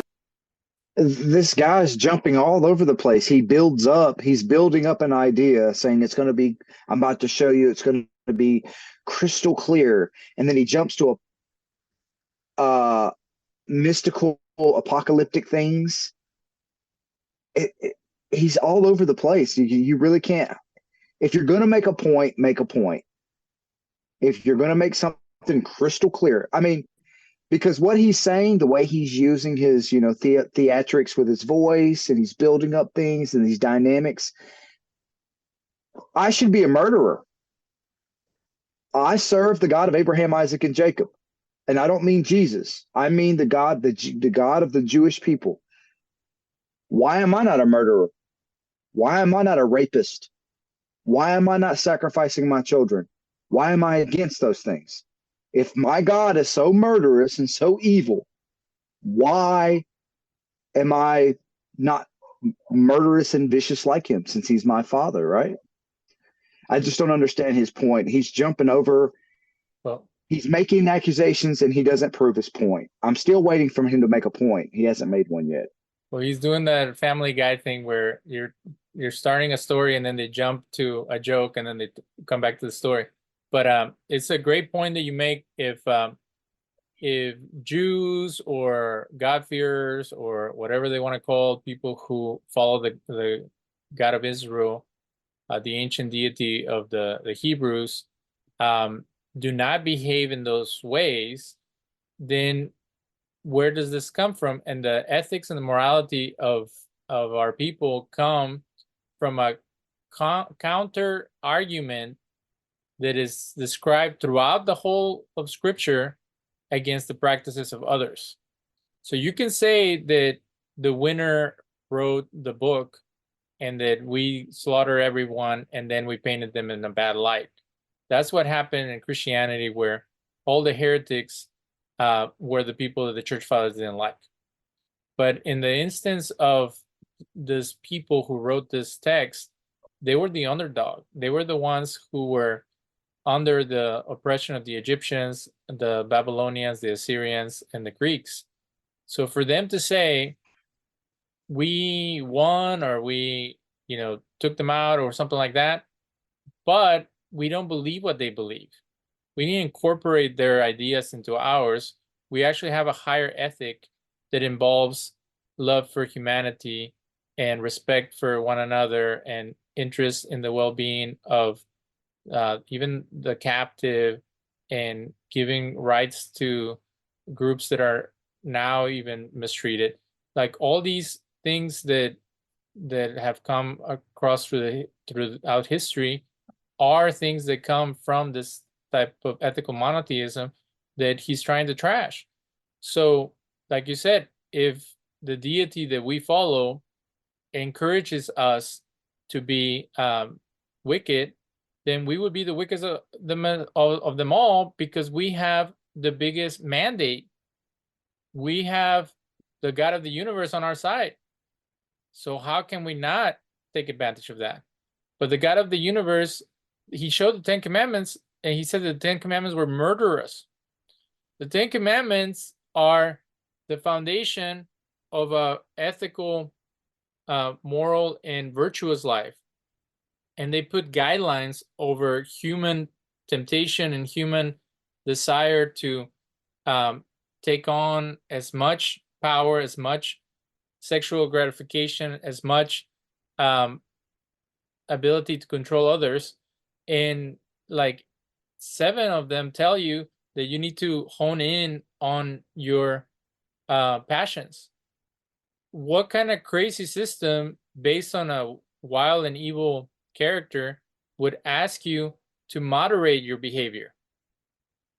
this guy's jumping all over the place. He's building up an idea saying it's going to be, I'm about to show you, it's going to be crystal clear. And then he jumps to mystical apocalyptic things. He's all over the place. You really can't. If you're going to make a point, make a point. If you're going to make something crystal clear, I mean, because what he's saying, the way he's using his, theatrics with his voice, and he's building up things and these dynamics. I should be a murderer. I serve the God of Abraham, Isaac, and Jacob. and I don't mean Jesus, I mean the God, the God of the Jewish people. Why am I not a murderer? Why am I not a rapist? Why am I not sacrificing my children? Why am I against those things? If my God is so murderous and so evil, why am I not murderous and vicious like him, since he's my father, right? I just don't understand his point. He's jumping over. Well, He's making accusations and he doesn't prove his point. I'm still waiting for him to make a point. He hasn't made one yet. well, he's doing that Family Guy thing where you're starting a story and then they jump to a joke and then they come back to the story. But it's a great point that you make. If Jews or God-fearers or whatever they want to call people who follow the God of Israel, the ancient deity of the Hebrews, do not behave in those ways, then where does this come from? And the ethics and the morality of our people come from a counter argument that is described throughout the whole of Scripture against the practices of others. So you can say that the winner wrote the book and that we slaughter everyone and then we painted them in a bad light. That's what happened in Christianity, where all the heretics were the people that the church fathers didn't like. But in the instance of these people who wrote this text, they were the underdog. They were the ones who were under the oppression of the Egyptians, the Babylonians, the Assyrians, and the Greeks. So for them to say, we won, or we, took them out or something like that, but we don't believe what they believe. We need to incorporate their ideas into ours. We actually have a higher ethic that involves love for humanity and respect for one another and interest in the well-being of even the captive, and giving rights to groups that are now even mistreated. Like all these things that have come across throughout history are things that come from this type of ethical monotheism that he's trying to trash. So, like you said, if the deity that we follow encourages us to be wicked, then we would be the wickedest of them all, because we have the biggest mandate. We have the God of the universe on our side. So how can we not take advantage of that? But the God of the universe, he showed the 10 Commandments, and he said that the 10 Commandments were murderous. The 10 Commandments are the foundation of a ethical, moral, and virtuous life. And they put guidelines over human temptation and human desire to take on as much power, as much sexual gratification, as much ability to control others. And like 7 of them tell you that you need to hone in on your passions. What kind of crazy system based on a wild and evil character would ask you to moderate your behavior?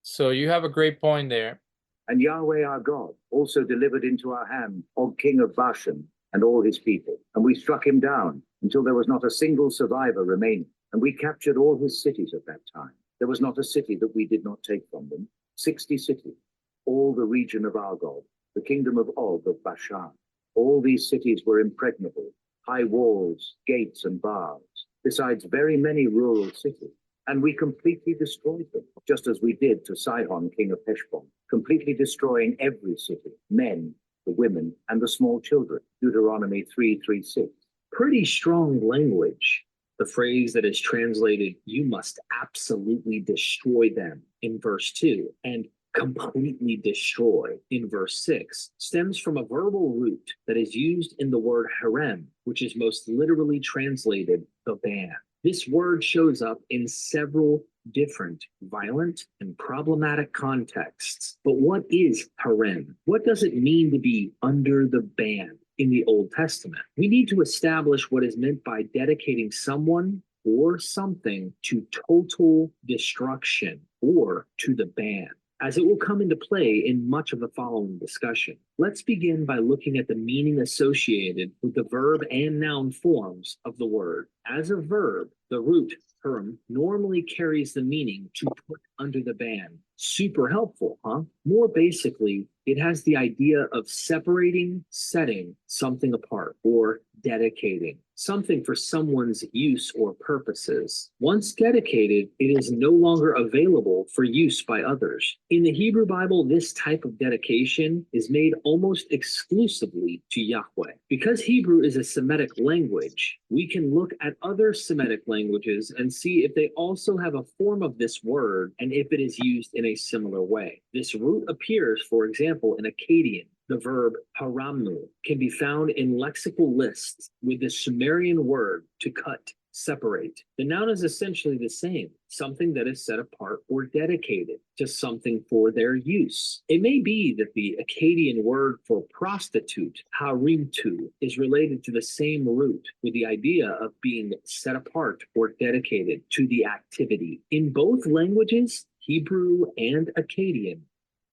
So you have a great point there. And Yahweh our God also delivered into our hand Og king of Bashan and all his people. And we struck him down until there was not a single survivor remaining. And we captured all his cities at that time. There was not a city that we did not take from them. 60 cities, all the region of Argob, the kingdom of Og of Bashan. All these cities were impregnable, high walls, gates, and bars, besides very many rural cities. And we completely destroyed them, just as we did to Sihon, king of Heshbon, completely destroying every city, men, the women, and the small children. Deuteronomy 3:3-6. Pretty strong language. The phrase that is translated, you must absolutely destroy them, in verse 2, and completely destroy in verse 6, stems from a verbal root that is used in the word harem, which is most literally translated the ban. This word shows up in several different violent and problematic contexts. But what is harem? What does it mean to be under the ban in the Old Testament? We need to establish what is meant by dedicating someone or something to total destruction or to the ban. as it will come into play in much of the following discussion. Let's begin by looking at the meaning associated with the verb and noun forms of the word. As a verb, the root term normally carries the meaning to put under the ban. Super helpful, huh? More basically, it has the idea of separating, setting something apart, or dedicating something for someone's use or purposes. Once dedicated, it is no longer available for use by others. In the Hebrew Bible, this type of dedication is made almost exclusively to Yahweh. Because Hebrew is a Semitic language, we can look at other Semitic languages and see if they also have a form of this word and if it is used in a similar way. This root appears, for example, in Akkadian. The verb haramu can be found in lexical lists with the Sumerian word to cut, separate. The noun is essentially the same, something that is set apart or dedicated to something for their use. It may be that the Akkadian word for prostitute, harimtu, is related to the same root, with the idea of being set apart or dedicated to the activity. In both languages, Hebrew and Akkadian,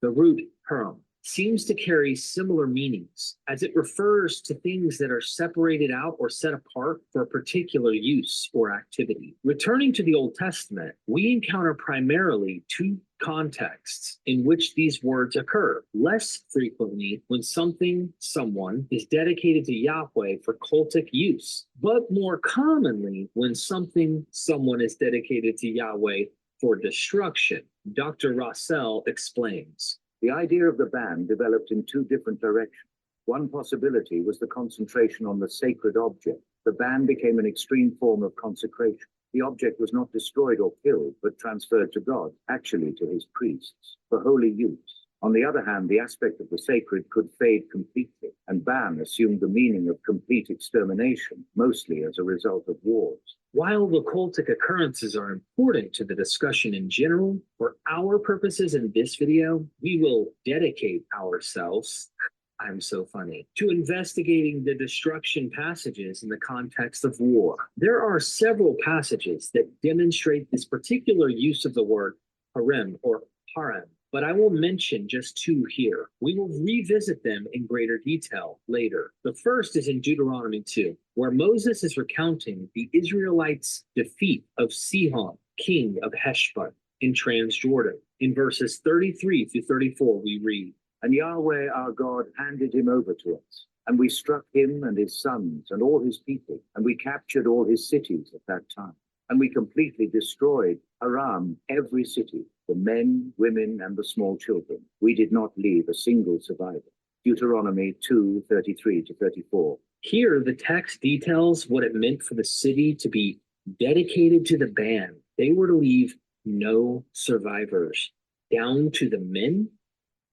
the root haram seems to carry similar meanings, as it refers to things that are separated out or set apart for a particular use or activity. Returning to the Old Testament, we encounter primarily two contexts in which these words occur. Less frequently when someone is dedicated to Yahweh for cultic use, but more commonly when someone is dedicated to Yahweh for destruction. Dr. Russell explains. The idea of the ban developed in two different directions. One possibility was the concentration on the sacred object. The ban became an extreme form of consecration. The object was not destroyed or killed, but transferred to God, actually to his priests, for holy use. On the other hand, the aspect of the sacred could fade completely, and ban assumed the meaning of complete extermination, mostly as a result of wars. While the cultic occurrences are important to the discussion in general, for our purposes in this video, we will dedicate ourselves, I'm so funny, to investigating the destruction passages in the context of war. There are several passages that demonstrate this particular use of the word harem or harem, but I will mention just two here. We will revisit them in greater detail later. The first is in Deuteronomy 2, where Moses is recounting the Israelites' defeat of Sihon, king of Heshbon, in Transjordan. In verses 33 through 34, we read, And Yahweh our God handed him over to us, and we struck him and his sons and all his people, and we captured all his cities at that time. And we completely destroyed Aram, every city, the men, women, and the small children. We did not leave a single survivor. Deuteronomy 2:33 to 34. Here, the text details what it meant for the city to be dedicated to the ban. They were to leave no survivors, down to the men,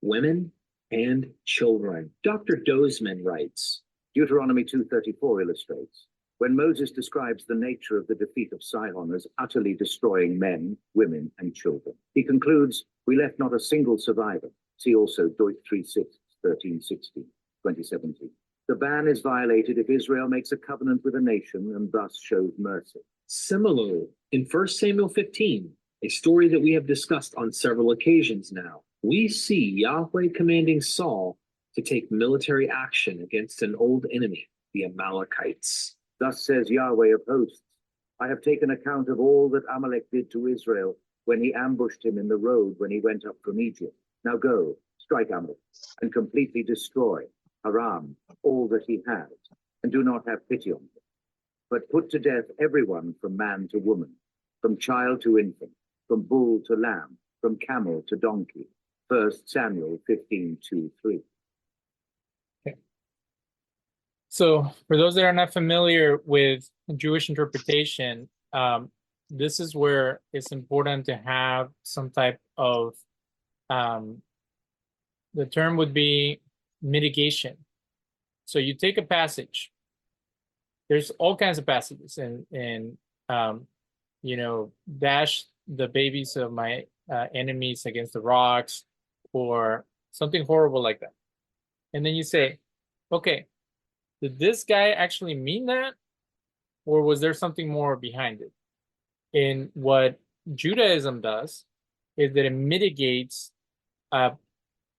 women, and children. Dr. Dozman writes, Deuteronomy 2:34 illustrates, when Moses describes the nature of the defeat of Sihon as utterly destroying men, women, and children, he concludes, we left not a single survivor. See also Deuteronomy 3:6, 13:16, 20:17. The ban is violated if Israel makes a covenant with a nation and thus shows mercy. Similarly, in 1 Samuel 15, a story that we have discussed on several occasions now, we see Yahweh commanding Saul to take military action against an old enemy, the Amalekites. Thus says Yahweh of hosts, I have taken account of all that Amalek did to Israel when he ambushed him in the road when he went up from Egypt. Now go, strike Amalek, and completely destroy Haram, all that he has, and do not have pity on him. But put to death everyone from man to woman, from child to infant, from bull to lamb, from camel to donkey. 1 Samuel 15:2-3. So for those that are not familiar with Jewish interpretation, this is where it's important to have some type of, the term would be mitigation. So you take a passage, there's all kinds of passages, and dash the babies of my enemies against the rocks, or something horrible like that. And then you say, okay, did this guy actually mean that? Or was there something more behind it? And what Judaism does is that it mitigates a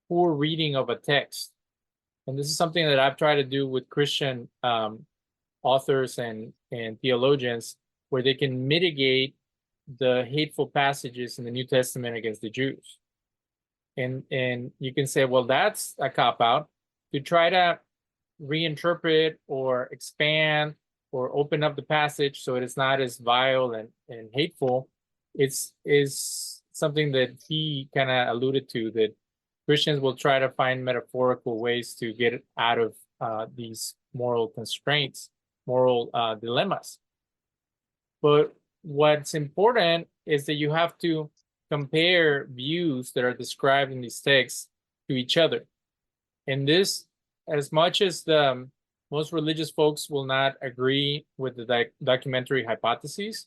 poor reading of a text. And this is something that I've tried to do with Christian authors and theologians, where they can mitigate the hateful passages in the New Testament against the Jews. And you can say, well, that's a cop-out. To try to reinterpret or expand or open up the passage so it is not as vile and hateful, is something that he kind of alluded to, that Christians will try to find metaphorical ways to get out of these moral constraints, moral dilemmas. But what's important is that you have to compare views that are described in these texts to each other. And this, as much as the most religious folks will not agree with the documentary hypotheses,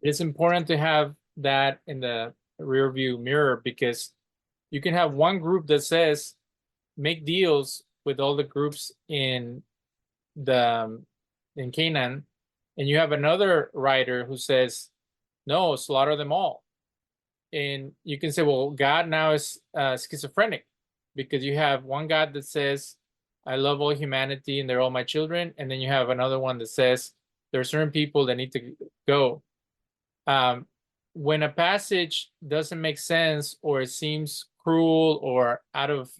it's important to have that in the rear view mirror, because you can have one group that says make deals with all the groups in Canaan, and you have another writer who says no, slaughter them all. And you can say, well, God now is schizophrenic, because you have one God that says, I love all humanity and they're all my children, and then you have another one that says there are certain people that need to go. When a passage doesn't make sense, or it seems cruel or out of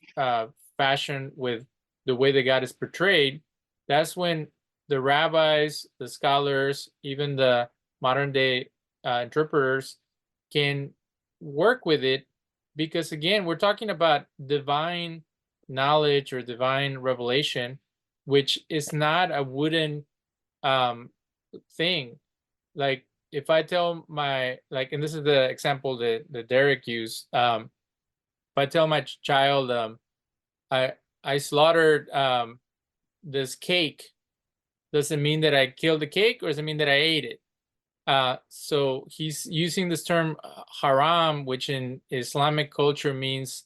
fashion with the way that God is portrayed, that's when the rabbis, the scholars, even the modern day interpreters can work with it, because again, we're talking about divine knowledge or divine revelation, which is not a wooden thing. Like if I tell my, like, and this is the example that Derek used, if I tell my child, I slaughtered this cake, does it mean that I killed the cake, or does it mean that I ate it? So he's using this term haram, which in Islamic culture means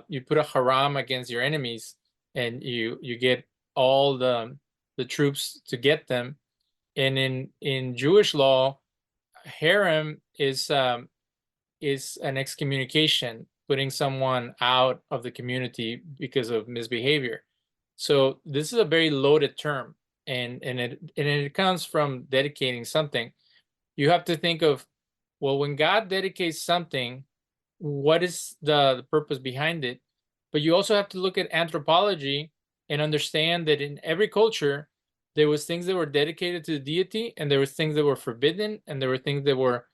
you put a haram against your enemies, and you get all the troops to get them. And in Jewish law, haram is an excommunication, putting someone out of the community because of misbehavior. So this is a very loaded term, and it comes from dedicating something. You have to think of, well, when God dedicates something, what is the purpose behind it? But you also have to look at anthropology and understand that in every culture, there was things that were dedicated to the deity, and there was things that were forbidden, and there were things that were,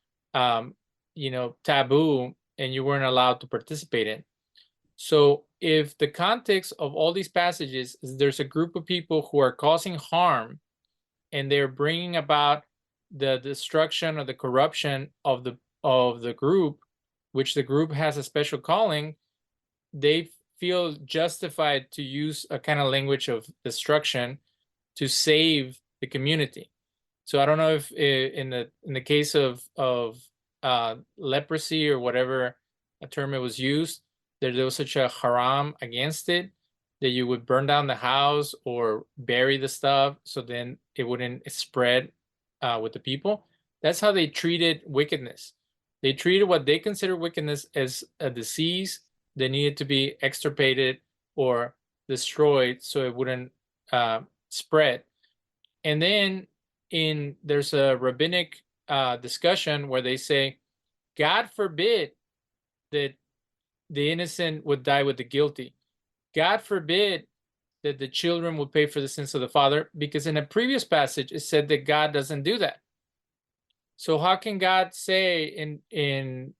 taboo, and you weren't allowed to participate in. So if the context of all these passages is there's a group of people who are causing harm, and they're bringing about the destruction or the corruption of the group, which the group has a special calling, they feel justified to use a kind of language of destruction to save the community. So I don't know if in the case of leprosy or whatever a term it was used, there was such a haram against it that you would burn down the house or bury the stuff so then it wouldn't spread with the people. That's how they treated wickedness. They treated what they considered wickedness as a disease that needed to be extirpated or destroyed so it wouldn't spread. And then there's a rabbinic discussion where they say, God forbid that the innocent would die with the guilty. God forbid that the children will pay for the sins of the father, because in a previous passage it said that God doesn't do that. So how can God say in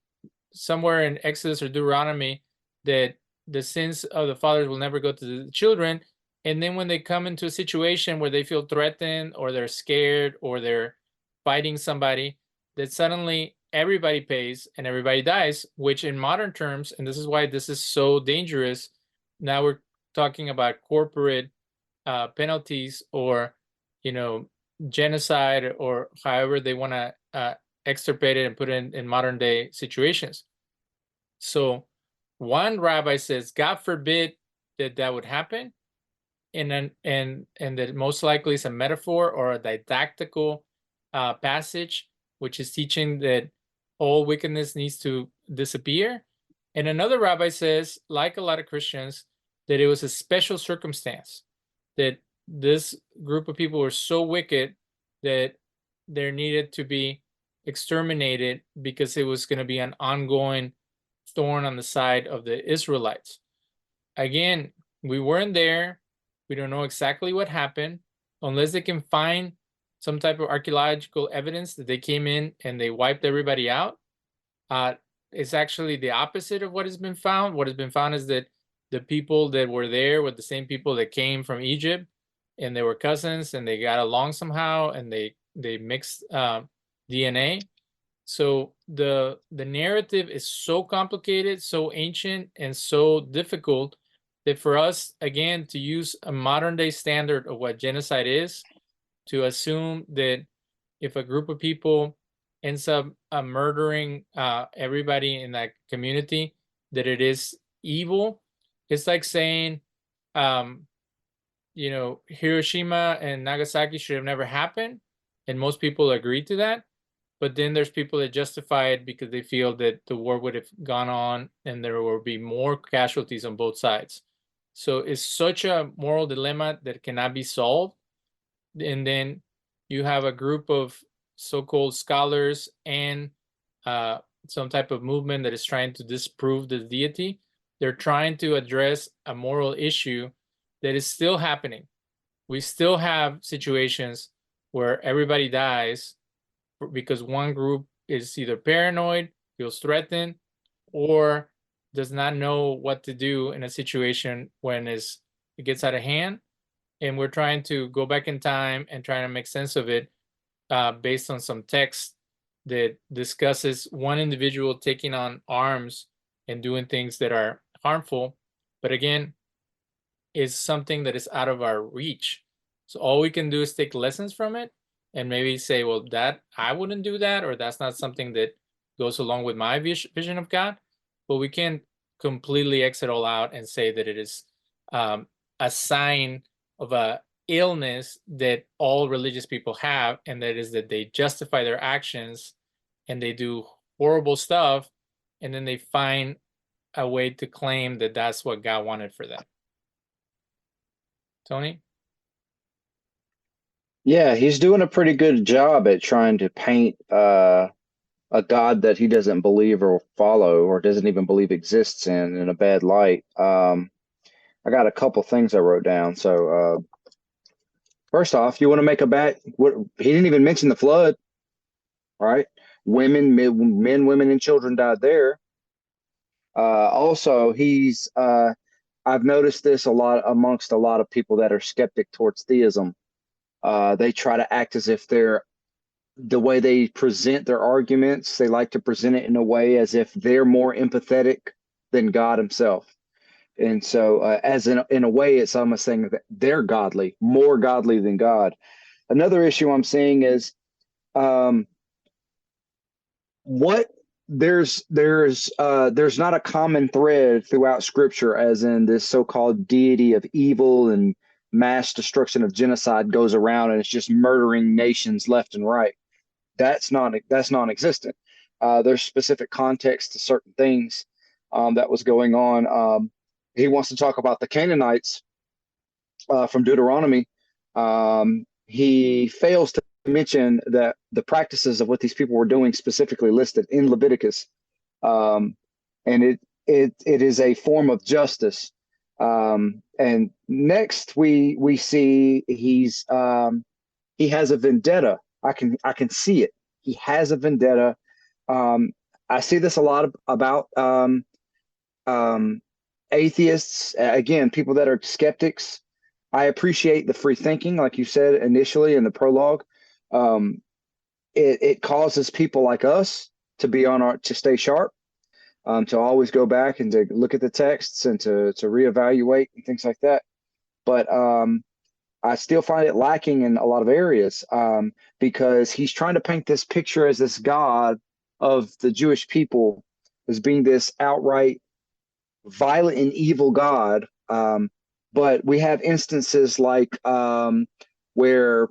somewhere in Exodus or Deuteronomy that the sins of the fathers will never go to the children, and then when they come into a situation where they feel threatened or they're scared or they're fighting somebody, that suddenly everybody pays and everybody dies, which in modern terms, and this is why this is so dangerous, now we're talking about corporate penalties or genocide, or however they want to extirpate it and put it in modern day situations. So one rabbi says, God forbid that would happen, and that most likely is a metaphor or a didactical passage, which is teaching that all wickedness needs to disappear. And another rabbi says, like a lot of Christians, that it was a special circumstance, that this group of people were so wicked that there needed to be exterminated because it was going to be an ongoing thorn on the side of the Israelites. Again, we weren't there. We don't know exactly what happened, unless they can find some type of archaeological evidence that they came in and they wiped everybody out. It's actually the opposite of what has been found. What has been found is that the people that were there were the same people that came from Egypt, and they were cousins, and they got along somehow, and they mixed DNA. So the narrative is so complicated, so ancient, and so difficult that for us, again, to use a modern day standard of what genocide is, to assume that if a group of people ends up murdering everybody in that community, that it is evil. It's like saying, you know, Hiroshima and Nagasaki should have never happened, and most people agree to that. But then there's people that justify it because they feel that the war would have gone on and there will be more casualties on both sides. So it's such a moral dilemma that cannot be solved. And then you have a group of so-called scholars and some type of movement that is trying to disprove the deity. They're trying to address a moral issue that is still happening. We still have situations where everybody dies because one group is either paranoid, feels threatened, or does not know what to do in a situation when it gets out of hand. And we're trying to go back in time and trying to make sense of it based on some text that discusses one individual taking on arms and doing things that are harmful. But again, is something that is out of our reach. So all we can do is take lessons from it and maybe say, well, that I wouldn't do that, or that's not something that goes along with my vision of God. But we can't completely exit all out and say that it is a sign of a illness that all religious people have, and that is that they justify their actions and they do horrible stuff, and then they find a way to claim that that's what God wanted for them. Tony? Yeah, he's doing a pretty good job at trying to paint a God that he doesn't believe or follow or doesn't even believe exists in a bad light. I got a couple things I wrote down. So first off, you want to make a bet? He didn't even mention the flood, right? Men, women, and children died there. Also, I've noticed this a lot amongst a lot of people that are skeptic towards theism. They try to act as if the way they present their arguments, they like to present it in a way as if they're more empathetic than God himself. And so as in a way, it's almost saying that they're godly, more godly than God. Another issue I'm seeing is there's not a common thread throughout Scripture, as in this so-called deity of evil and mass destruction of genocide goes around and it's just murdering nations left and right. That's non-existent. There's specific context to certain things that was going on. He wants to talk about the Canaanites from Deuteronomy. He fails to mention that the practices of what these people were doing specifically listed in Leviticus, and it is a form of justice. And next we see he has a vendetta. I can see it. He has a vendetta. I see this a lot about atheists, again, people that are skeptics. I appreciate the free thinking, like you said initially in the prologue. It causes people like us to be to stay sharp, to always go back and to look at the texts and to reevaluate and things like that. But I still find it lacking in a lot of areas, because he's trying to paint this picture as this God of the Jewish people as being this outright violent and evil God. But we have instances like where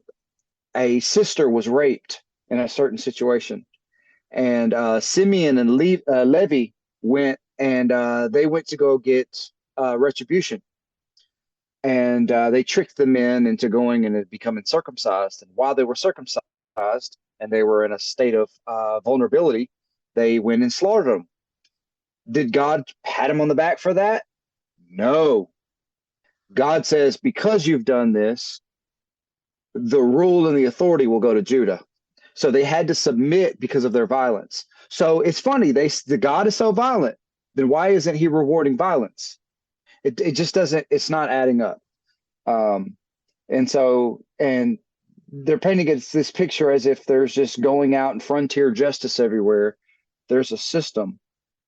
a sister was raped in a certain situation, and Simeon and Levi went and they went to go get retribution. And they tricked the men into going and becoming circumcised. And while they were circumcised and they were in a state of vulnerability, they went and slaughtered them. Did God pat him on the back for that? No. God says, because you've done this, the rule and the authority will go to Judah. So they had to submit because of their violence. So it's funny, the God is so violent, then why isn't he rewarding violence? It just doesn't, it's not adding up. And they're painting this picture as if there's just going out and frontier justice everywhere. There's a system.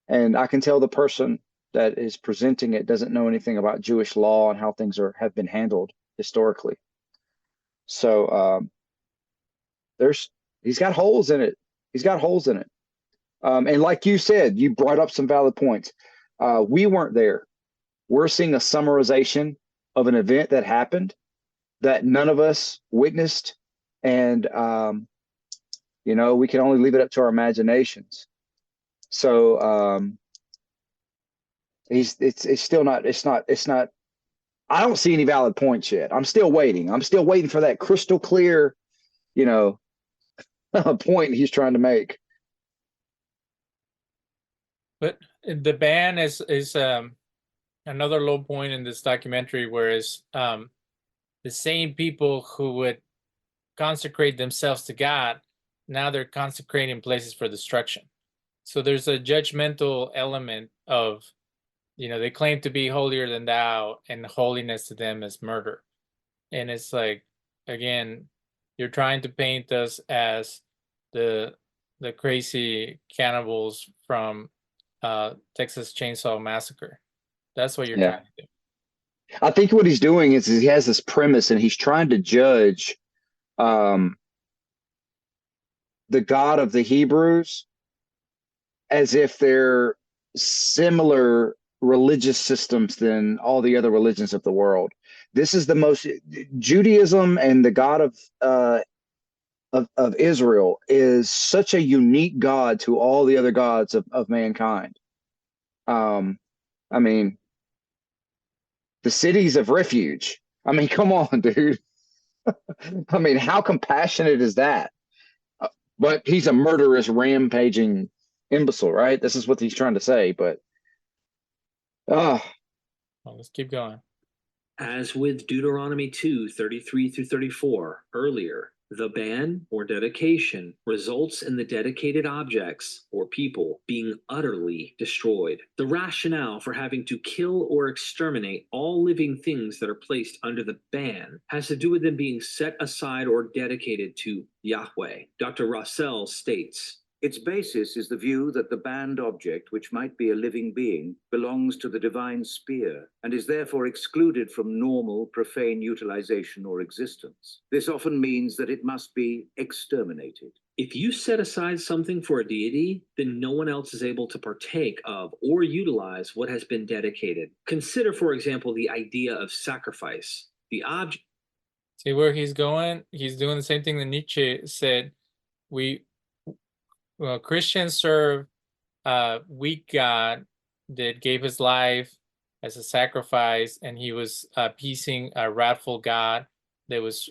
And I can tell the person that is presenting it doesn't know anything about Jewish law and how things have been handled historically. So he's got holes in it. He's got holes in it. And like you said, you brought up some valid points. We weren't there. We're seeing a summarization of an event that happened that none of us witnessed. And, we can only leave it up to our imaginations. So it's still not, I don't see any valid points yet. I'm still waiting. I'm still waiting for that crystal clear, point he's trying to make. But the ban is another low point in this documentary, whereas the same people who would consecrate themselves to God, now they're consecrating places for destruction. So there's a judgmental element of, they claim to be holier than thou, and holiness to them is murder. And it's like, again, you're trying to paint us as the crazy cannibals from Texas Chainsaw Massacre. That's what you're trying to do. I think what he's doing is he has this premise and he's trying to judge the God of the Hebrews as if they're similar religious systems than all the other religions of the world. This is the most, Judaism and the God of Israel is such a unique God to all the other gods of mankind. I mean, the cities of refuge. I mean, come on, dude. I mean, how compassionate is that? But he's a murderous, rampaging imbecile, right? This is what he's trying to say, but well, let's keep going. As with Deuteronomy 2:33-34 earlier, the ban or dedication results in the dedicated objects or people being utterly destroyed. The rationale for having to kill or exterminate all living things that are placed under the ban has to do with them being set aside or dedicated to Yahweh. Dr. Russell states, its basis is the view that the banned object, which might be a living being, belongs to the divine sphere and is therefore excluded from normal profane utilization or existence. This often means that it must be exterminated. If you set aside something for a deity, then no one else is able to partake of or utilize what has been dedicated. Consider, for example, the idea of sacrifice. The object. See where he's going? He's doing the same thing that Nietzsche said. Christians serve a weak God that gave his life as a sacrifice, and he was appeasing a wrathful God that was,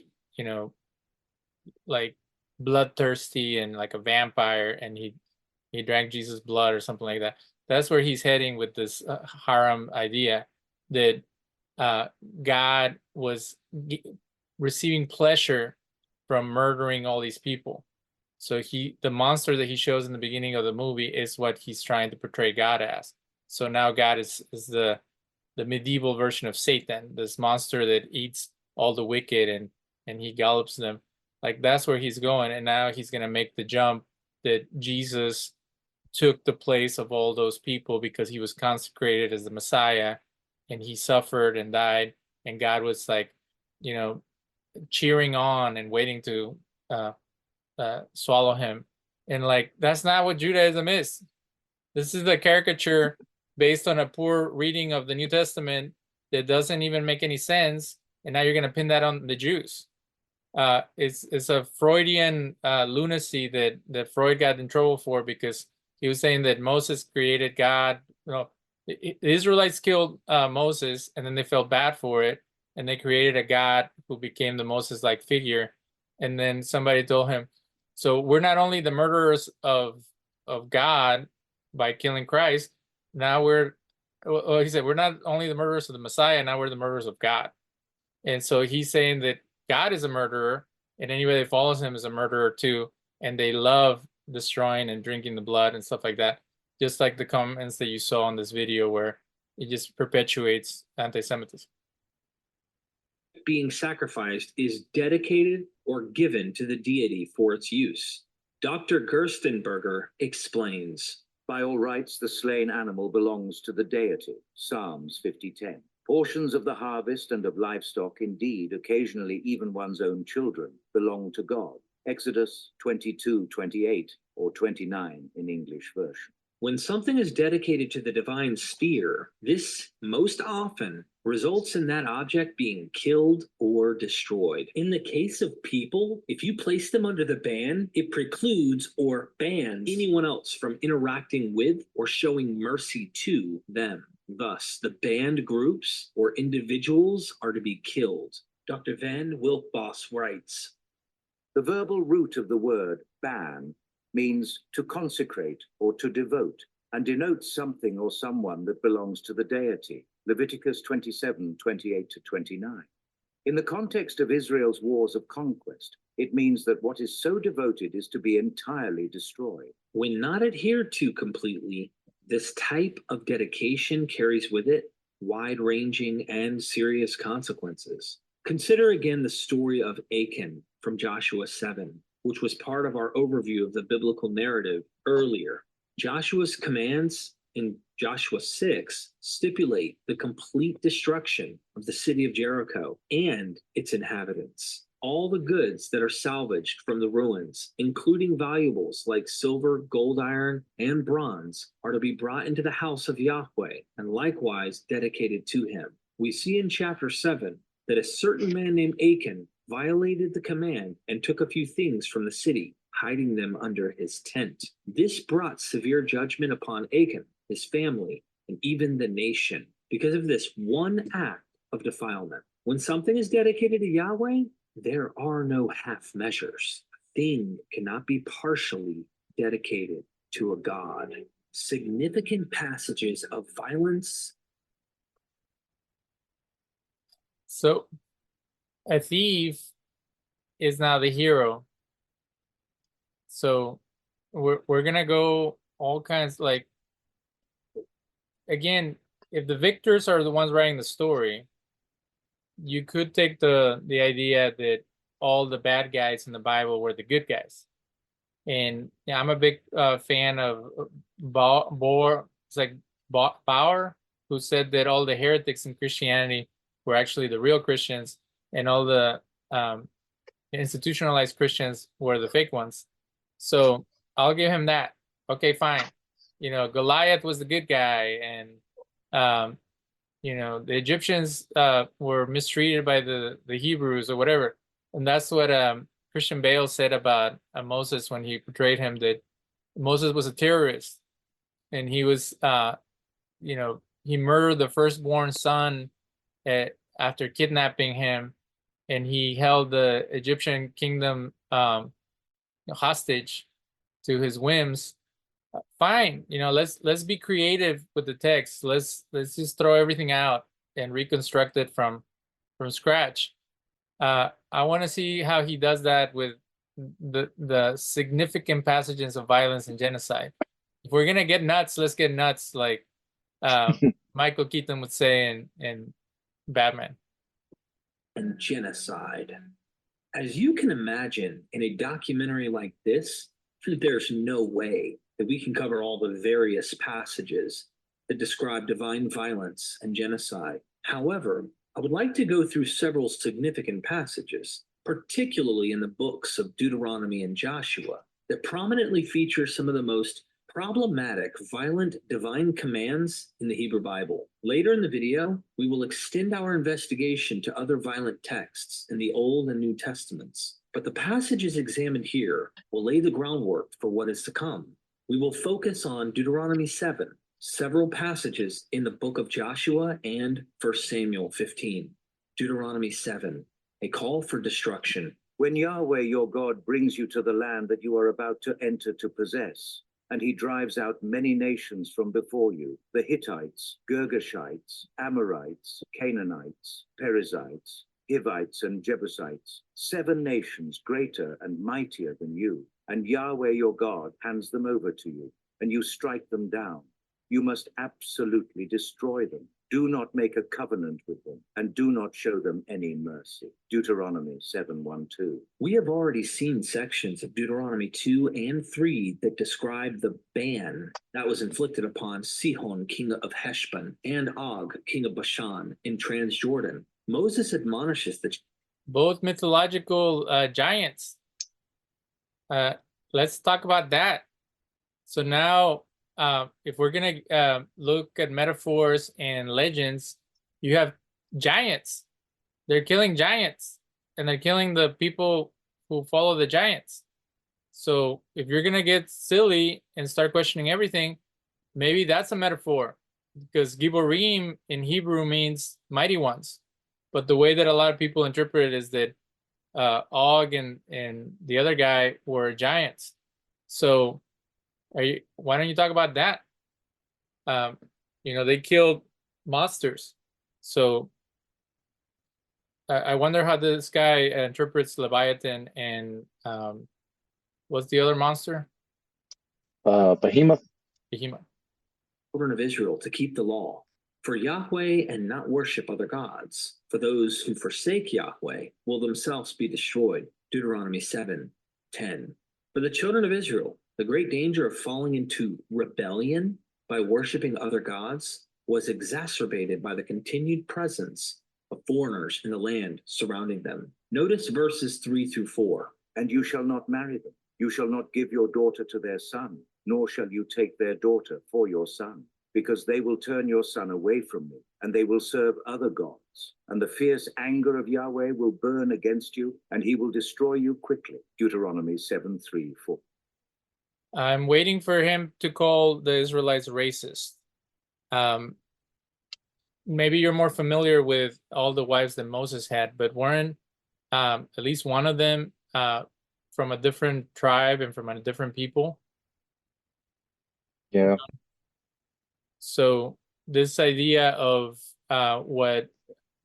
like bloodthirsty and like a vampire, and he drank Jesus' blood or something like that. That's where he's heading with this harem idea that God was receiving pleasure from murdering all these people. So the monster that he shows in the beginning of the movie is what he's trying to portray God as. So now God is the medieval version of Satan, this monster that eats all the wicked and he gallops them. Like, that's where he's going. And now he's going to make the jump that Jesus took the place of all those people because he was consecrated as the Messiah, and he suffered and died, and God was like, cheering on and waiting to swallow him. And like, that's not what Judaism is. This is a caricature based on a poor reading of the New Testament that doesn't even make any sense, and now you're going to pin that on the Jews. It's a Freudian lunacy that Freud got in trouble for, because he was saying that Moses created God, The Israelites killed Moses, and then they felt bad for it, and they created a god who became the Moses-like figure. And then somebody told him, so we're not only the murderers of God by killing Christ, now he said, we're not only the murderers of the Messiah, now we're the murderers of God. And so he's saying that God is a murderer, and anybody that follows him is a murderer too, and they love destroying and drinking the blood and stuff like that, just like the comments that you saw on this video where it just perpetuates anti-Semitism. Being sacrificed is dedicated or given to the deity for its use. Dr. Gerstenberger explains. By all rights, the slain animal belongs to the deity, Psalms 50:10. Portions of the harvest and of livestock, indeed, occasionally even one's own children, belong to God. Exodus 22:28 or 29 in English version. When something is dedicated to the divine sphere, this most often results in that object being killed or destroyed. In the case of people, if you place them under the ban, it precludes or bans anyone else from interacting with or showing mercy to them. Thus, the banned groups or individuals are to be killed. Dr. Van Wilkbos writes, the verbal root of the word ban means to consecrate or to devote, and denotes something or someone that belongs to the deity. Leviticus 27:28-29. In the context of Israel's wars of conquest, it means that what is so devoted is to be entirely destroyed. When not adhered to completely, this type of dedication carries with it wide-ranging and serious consequences. Consider again the story of Achan from Joshua 7, which was part of our overview of the biblical narrative earlier. Joshua's commands in Joshua 6 stipulate the complete destruction of the city of Jericho and its inhabitants. All the goods that are salvaged from the ruins, including valuables like silver, gold, iron, and bronze, are to be brought into the house of Yahweh and likewise dedicated to him. We see in chapter 7 that a certain man named Achan violated the command and took a few things from the city, hiding them under his tent. This brought severe judgment upon Achan, his family, and even the nation because of this one act of defilement. When something is dedicated to Yahweh, there are no half measures. A thing cannot be partially dedicated to a god. Significant passages of violence. So a thief is now the hero. So we're gonna go all kinds, like, again, if the victors are the ones writing the story, you could take the idea that all the bad guys in the Bible were the good guys. And yeah, I'm a big fan of Bauer, who said that all the heretics in Christianity were actually the real Christians, and all the institutionalized Christians were the fake ones. So I'll give him that. Okay, fine. You know, Goliath was the good guy, and you know, the Egyptians were mistreated by the Hebrews or whatever. And that's what Christian Bale said about Moses when he portrayed him, that Moses was a terrorist, and he was, you know, he murdered the firstborn son after kidnapping him, and he held the Egyptian kingdom hostage to his whims. Fine, you know, let's be creative with the text. Let's just throw everything out and reconstruct it from scratch. I want to see how he does that with the significant passages of violence and genocide. If we're gonna get nuts, let's get nuts, like Michael Keaton would say in Batman. And genocide. As you can imagine, in a documentary like this, there's no way that we can cover all the various passages that describe divine violence and genocide. However, I would like to go through several significant passages, particularly in the books of Deuteronomy and Joshua, that prominently feature some of the most problematic, violent, divine commands in the Hebrew Bible. Later in the video, we will extend our investigation to other violent texts in the Old and New Testaments. But the passages examined here will lay the groundwork for what is to come. We will focus on Deuteronomy 7, several passages in the book of Joshua and 1 Samuel 15, Deuteronomy 7, a call for destruction. When Yahweh your God brings you to the land that you are about to enter to possess, and he drives out many nations from before you, the Hittites, Girgashites, Amorites, Canaanites, Perizzites, Hivites, and Jebusites, 7 nations greater and mightier than you, and Yahweh your God hands them over to you, and you strike them down. You must absolutely destroy them. Do not make a covenant with them, and do not show them any mercy. Deuteronomy 7:1-2. We have already seen sections of Deuteronomy 2 and 3 that describe the ban that was inflicted upon Sihon, king of Heshbon, and Og, king of Bashan, in Transjordan. Moses admonishes the Both mythological giants. Let's talk about that. So now, if we're gonna look at metaphors and legends, you have giants. They're killing giants, and they're killing the people who follow the giants. So if you're gonna get silly and start questioning everything, maybe that's a metaphor, because Giborim in Hebrew means mighty ones. But the way that a lot of people interpret it is that Og and the other guy were giants. So why don't you talk about that? They killed monsters. So I wonder how this guy interprets Leviathan and what's the other monster? Behemoth. Behemoth. children of Israel to keep the law for Yahweh and not worship other gods. For those who forsake Yahweh will themselves be destroyed. Deuteronomy 7:10. For the children of Israel, the great danger of falling into rebellion by worshiping other gods was exacerbated by the continued presence of foreigners in the land surrounding them. Notice verses 3-4. And you shall not marry them. You shall not give your daughter to their son, nor shall you take their daughter for your son, because they will turn your son away from me, and they will serve other gods. And the fierce anger of Yahweh will burn against you, and he will destroy you quickly. Deuteronomy 7:3-4. I'm waiting for him to call the Israelites racist. Maybe you're more familiar with all the wives that Moses had, but weren't at least one of them from a different tribe and from a different people? Yeah. So this idea of what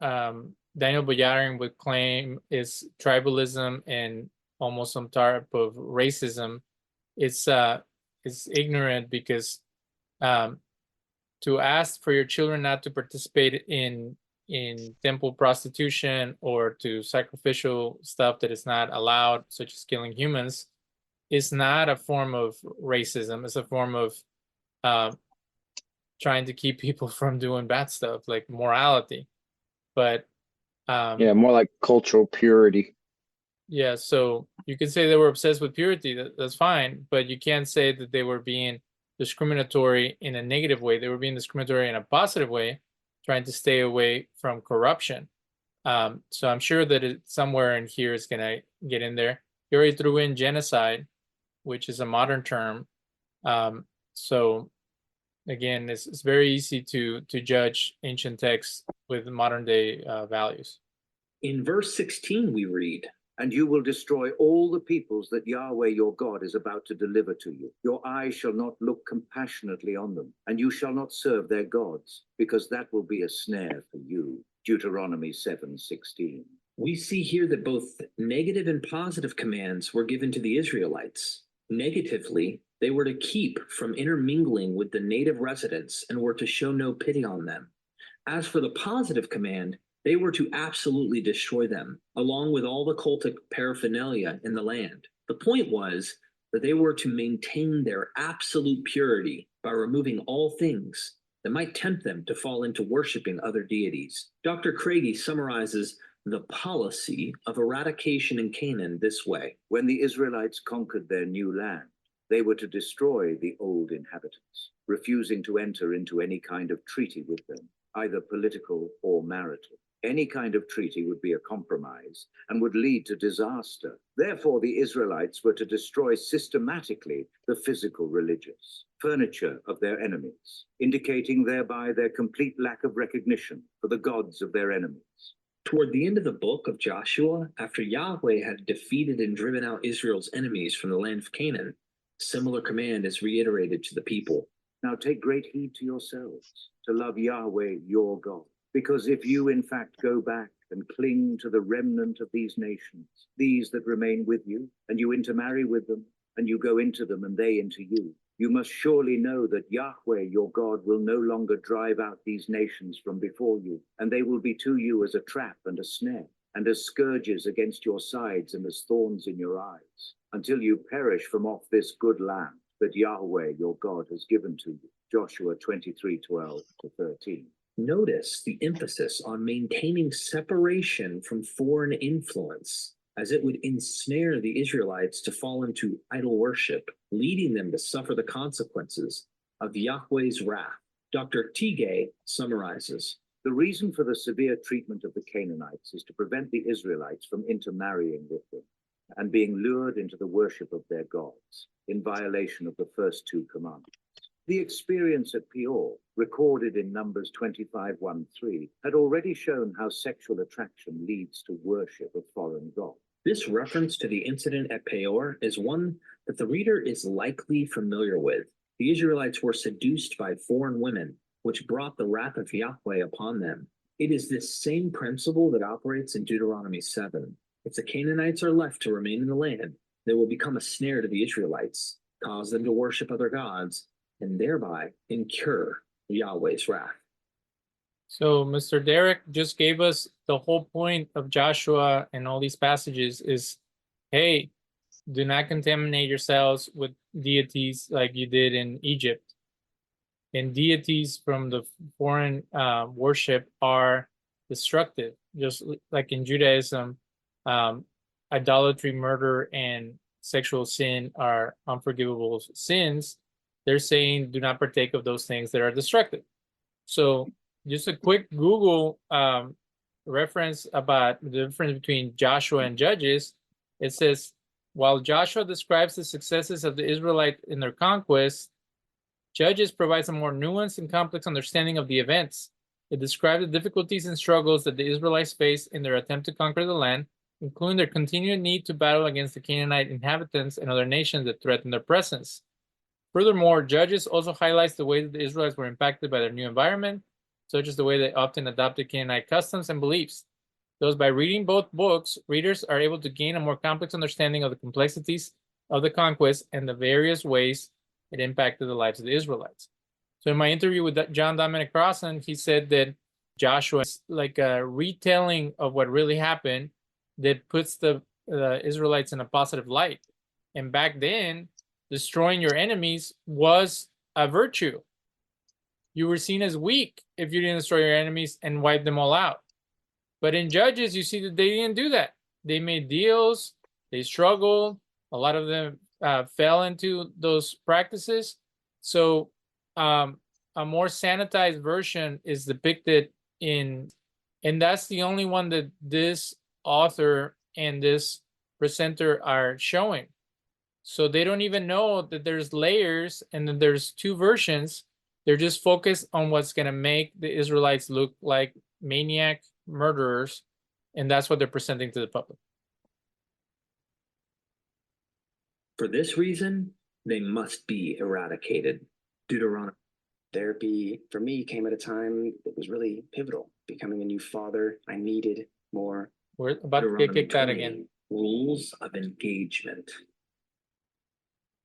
Daniel Boyarin would claim is tribalism and almost some type of racism is ignorant, because to ask for your children not to participate in temple prostitution or to sacrificial stuff that is not allowed, such as killing humans, is not a form of racism. It's a form of trying to keep people from doing bad stuff, like morality. But yeah, more like cultural purity. Yeah, so you can say they were obsessed with purity. That's fine, but you can't say that they were being discriminatory in a negative way. They were being discriminatory in a positive way, trying to stay away from corruption. So I'm sure that it somewhere in here is going to get in there. He already threw in genocide, which is a modern term. So again, it's very easy to judge ancient texts with modern day values. In verse 16, we read, And you will destroy all the peoples that Yahweh your God is about to deliver to you. Your eyes shall not look compassionately on them, and you shall not serve their gods, because that will be a snare for you. Deuteronomy 7:16. We see here that both negative and positive commands were given to the Israelites. Negatively, they were to keep from intermingling with the native residents and were to show no pity on them. As for the positive command, they were to absolutely destroy them, along with all the cultic paraphernalia in the land. The point was that they were to maintain their absolute purity by removing all things that might tempt them to fall into worshiping other deities. Dr. Craigie summarizes the policy of eradication in Canaan this way. When the Israelites conquered their new land, they were to destroy the old inhabitants, refusing to enter into any kind of treaty with them, either political or marital. Any kind of treaty would be a compromise and would lead to disaster. Therefore, the Israelites were to destroy systematically the physical religious furniture of their enemies, indicating thereby their complete lack of recognition for the gods of their enemies. Toward the end of the book of Joshua, after Yahweh had defeated and driven out Israel's enemies from the land of Canaan, a similar command is reiterated to the people. Now take great heed to yourselves, to love Yahweh your God. Because if you in fact go back and cling to the remnant of these nations, these that remain with you, and you intermarry with them, and you go into them and they into you, you must surely know that Yahweh your God will no longer drive out these nations from before you, and they will be to you as a trap and a snare, and as scourges against your sides and as thorns in your eyes, until you perish from off this good land that Yahweh your God has given to you. Joshua 23:12-13. Notice the emphasis on maintaining separation from foreign influence, as it would ensnare the Israelites to fall into idol worship, leading them to suffer the consequences of Yahweh's wrath. Dr. Tigay summarizes. The reason for the severe treatment of the Canaanites is to prevent the Israelites from intermarrying with them and being lured into the worship of their gods in violation of the first two commandments. The experience at Peor, recorded in Numbers 25:1-3, had already shown how sexual attraction leads to worship of foreign gods. This reference to the incident at Peor is one that the reader is likely familiar with. The Israelites were seduced by foreign women, which brought the wrath of Yahweh upon them. It is this same principle that operates in Deuteronomy 7. If the Canaanites are left to remain in the land, they will become a snare to the Israelites, cause them to worship other gods, and thereby incur Yahweh's wrath. So Mr. Derek just gave us the whole point of Joshua and all these passages is, hey, do not contaminate yourselves with deities like you did in Egypt. And deities from the foreign worship are destructive, just like in Judaism, idolatry, murder, and sexual sin are unforgivable sins. They're saying do not partake of those things that are destructive. So just a quick Google reference about the difference between Joshua and Judges. It says, while Joshua describes the successes of the Israelites in their conquest, Judges provides a more nuanced and complex understanding of the events. It describes the difficulties and struggles that the Israelites faced in their attempt to conquer the land, including their continued need to battle against the Canaanite inhabitants and other nations that threatened their presence. Furthermore, Judges also highlights the way that the Israelites were impacted by their new environment, such as the way they often adopted Canaanite customs and beliefs. Thus, by reading both books, readers are able to gain a more complex understanding of the complexities of the conquest and the various ways it impacted the lives of the Israelites. So in my interview with John Dominic Crossan, he said that Joshua is like a retelling of what really happened that puts the Israelites in a positive light. And back then, destroying your enemies was a virtue. You were seen as weak if you didn't destroy your enemies and wipe them all out. But in Judges, you see that they didn't do that. They made deals, they struggled, a lot of them fell into those practices. So a more sanitized version is depicted in, and that's the only one that this author and this presenter are showing. So they don't even know that there's layers and that there's two versions. They're just focused on what's going to make the Israelites look like maniac murderers, and that's what they're presenting to the public. For this reason, they must be eradicated. Deuteronomy. Therapy, for me, came at a time that was really pivotal. Becoming a new father, I needed more. We're about to get kicked out again. Rules of engagement.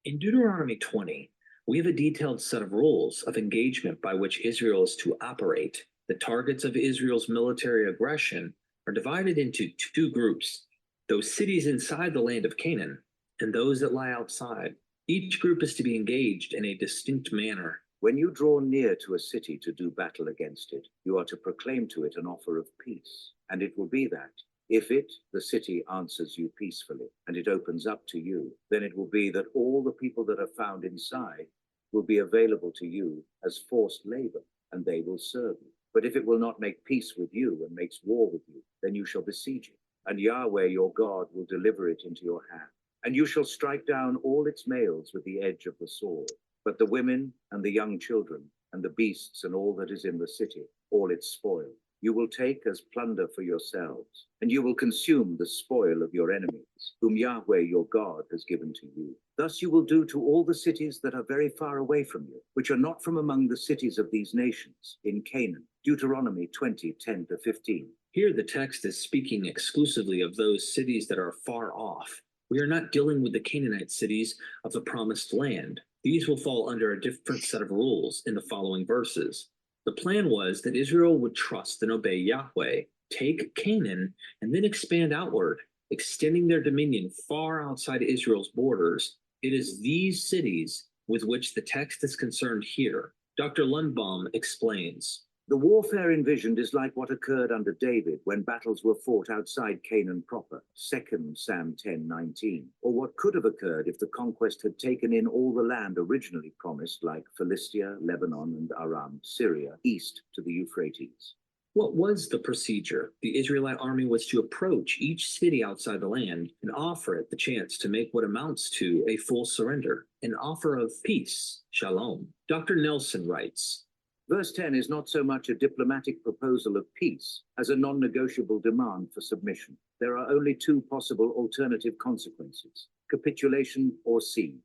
In Deuteronomy 20, we have a detailed set of rules of engagement by which Israel is to operate. The targets of Israel's military aggression are divided into two groups: those cities inside the land of Canaan and those that lie outside. Each group is to be engaged in a distinct manner. When you draw near to a city to do battle against it, you are to proclaim to it an offer of peace, and it will be that. If it, the city, answers you peacefully, and it opens up to you, then it will be that all the people that are found inside will be available to you as forced labor, and they will serve you. But if it will not make peace with you and makes war with you, then you shall besiege it, and Yahweh your God will deliver it into your hand. And you shall strike down all its males with the edge of the sword, but the women and the young children, and the beasts and all that is in the city, all its spoil, you will take as plunder for yourselves, and you will consume the spoil of your enemies, whom Yahweh your God has given to you. Thus you will do to all the cities that are very far away from you, which are not from among the cities of these nations, in Canaan. Deuteronomy 20:10-15. Here the text is speaking exclusively of those cities that are far off. We are not dealing with the Canaanite cities of the promised land. These will fall under a different set of rules in the following verses. The plan was that Israel would trust and obey Yahweh, take Canaan, and then expand outward, extending their dominion far outside Israel's borders. It is these cities with which the text is concerned here. Dr. Lundbaum explains. The warfare envisioned is like what occurred under David when battles were fought outside Canaan proper, 2 Sam 10:19, or what could have occurred if the conquest had taken in all the land originally promised, like Philistia, Lebanon, and Aram, Syria, east to the Euphrates. What was the procedure? The Israelite army was to approach each city outside the land and offer it the chance to make what amounts to a full surrender, an offer of peace, shalom. Dr. Nelson writes, Verse 10 is not so much a diplomatic proposal of peace as a non-negotiable demand for submission. There are only two possible alternative consequences: capitulation or siege.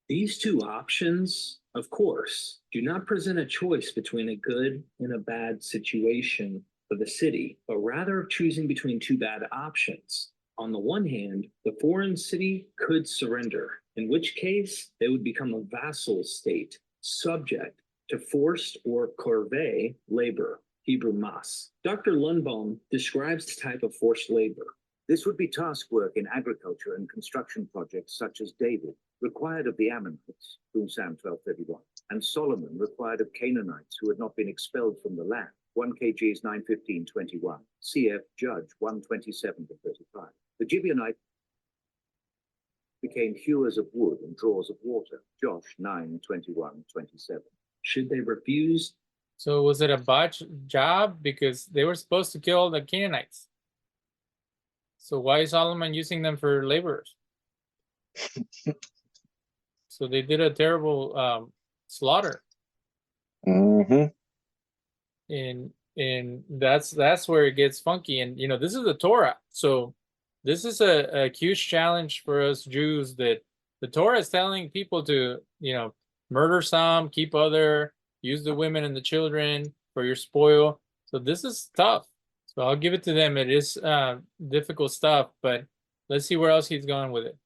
these two options, of course, do not present a choice between a good and a bad situation for the city, but rather of choosing between two bad options. On the one hand, the foreign city could surrender, in which case they would become a vassal state, subject to forced or corvée labor, Hebrew mas. Dr. Lundbaum describes the type of forced labor. This would be task work in agriculture and construction projects such as David required of the Ammonites, whom Psalm 12:31, and Solomon required of Canaanites who had not been expelled from the land, 1 Kings 9:15-21, cf. Judge 1:27-35. The Gibeonites became hewers of wood and drawers of water, Josh 9:21-27. Should they refuse? So was it a botch job? Because they were supposed to kill the Canaanites. So why is Solomon using them for laborers? So they did a terrible slaughter. Mm-hmm. And that's where it gets funky. And you know, this is the Torah. So this is a huge challenge for us Jews, that the Torah is telling people to, you know, murder some, keep other, use the women and the children for your spoil. So this is tough. So I'll give it to them. It is difficult stuff, but let's see where else he's going with it.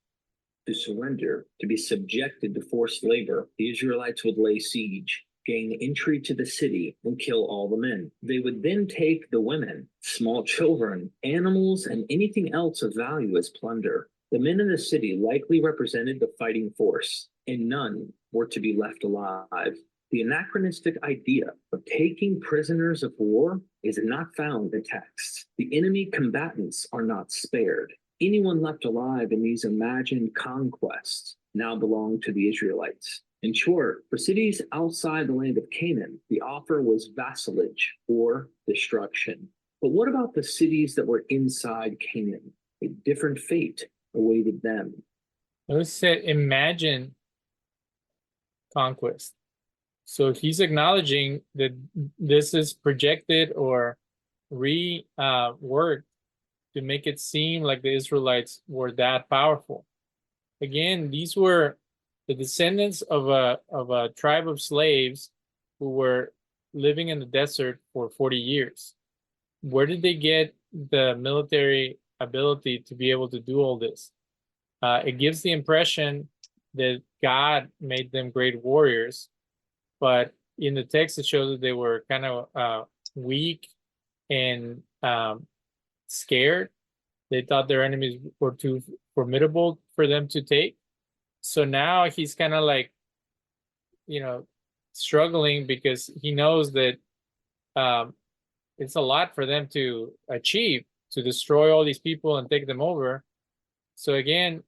To surrender, to be subjected to forced labor, the Israelites would lay siege, gain entry to the city, and kill all the men. They would then take the women, small children, animals, and anything else of value as plunder. The men in the city likely represented the fighting force, and none were to be left alive. The anachronistic idea of taking prisoners of war is not found in texts. The enemy combatants are not spared. Anyone left alive in these imagined conquests now belonged to the Israelites. In short, for cities outside the land of Canaan, the offer was vassalage or destruction. But what about the cities that were inside Canaan? A different fate awaited them. Let's say imagine conquest. So he's acknowledging that this is projected or reworked to make it seem like the Israelites were that powerful. Again, these were the descendants of a tribe of slaves who were living in the desert for 40 years. Where did they get the military ability to be able to do all this? It gives the impression that God made them great warriors, but in the text it shows that they were kind of weak and scared. They thought their enemies were too formidable for them to take. So now he's kind of like, you know, struggling because he knows that it's a lot for them to achieve, to destroy all these people and take them over. So again,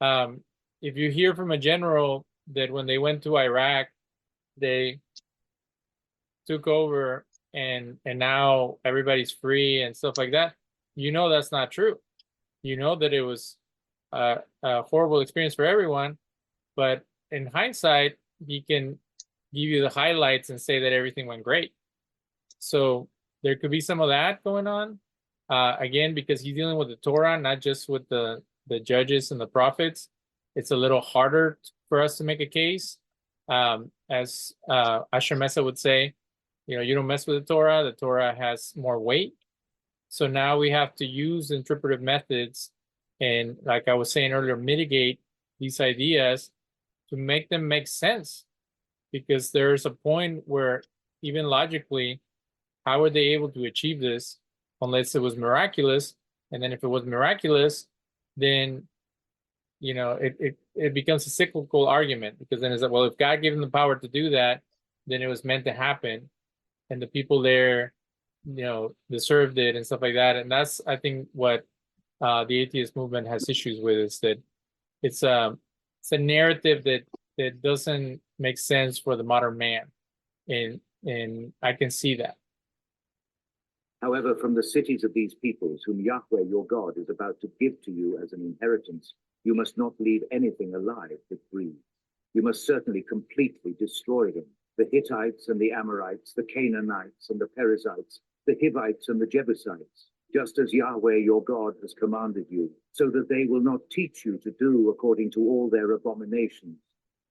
if you hear from a general that when they went to Iraq, they took over and now everybody's free and stuff like that, you know that's not true. You know that it was a horrible experience for everyone, but in hindsight, he can give you the highlights and say that everything went great. So there could be some of that going on. Again, because he's dealing with the Torah, not just with the judges and the prophets. It's a little harder for us to make a case. As Asher Mesa would say, you don't mess with the Torah has more weight. So now we have to use interpretive methods and, like I was saying earlier, mitigate these ideas to make them make sense. Because there's a point where even logically, how are they able to achieve this unless it was miraculous? And then if it was miraculous, then it becomes a cyclical argument, because then it's like, well, if God gave them the power to do that, then it was meant to happen, and the people there, deserved it and stuff like that. And that's, I think, what the atheist movement has issues with, is that it's a narrative that doesn't make sense for the modern man, and I can see that. However, from the cities of these peoples, whom Yahweh your God is about to give to you as an inheritance, you must not leave anything alive that breathes. You must certainly completely destroy them: the Hittites and the Amorites, the Canaanites and the Perizzites, the Hivites and the Jebusites, just as Yahweh your God has commanded you, so that they will not teach you to do according to all their abominations,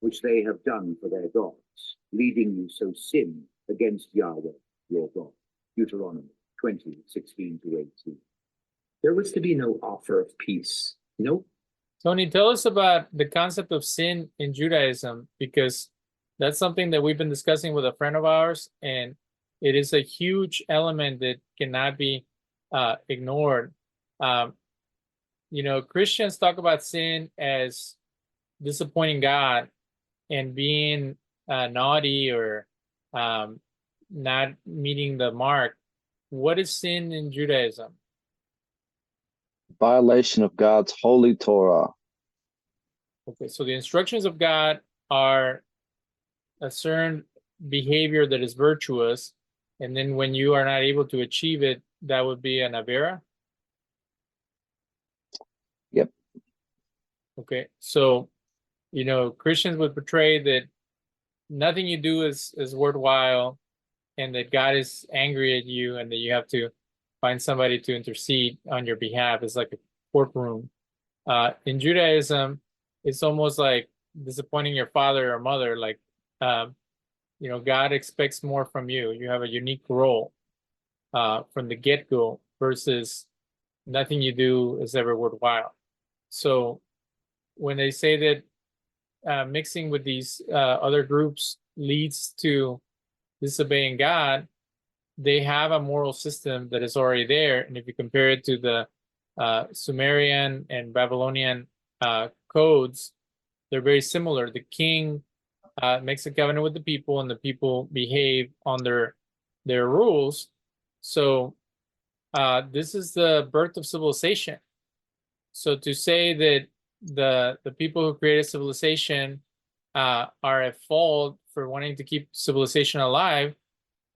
which they have done for their gods, leading you so sin against Yahweh your God. Deuteronomy 20:16-18. There was to be no offer of peace. Nope. Tony, tell us about the concept of sin in Judaism, because that's something that we've been discussing with a friend of ours, and it is a huge element that cannot be ignored. Christians talk about sin as disappointing God and being naughty or not meeting the mark. What is sin in Judaism? Violation of God's holy Torah. Okay, so the instructions of God are a certain behavior that is virtuous, and then when you are not able to achieve it, that would be an avera? Yep. Okay, so Christians would portray that nothing you do is worthwhile, and that God is angry at you, and that you have to find somebody to intercede on your behalf. It's like a courtroom. In Judaism, it's almost like disappointing your father or mother. Like, God expects more from you. You have a unique role from the get-go, versus nothing you do is ever worthwhile. So when they say that mixing with these other groups leads to disobeying God, they have a moral system that is already there. And if you compare it to the Sumerian and Babylonian codes, they're very similar. The king makes a covenant with the people, and the people behave on their rules. So this is the birth of civilization. So to say that the people who created civilization are at fault for wanting to keep civilization alive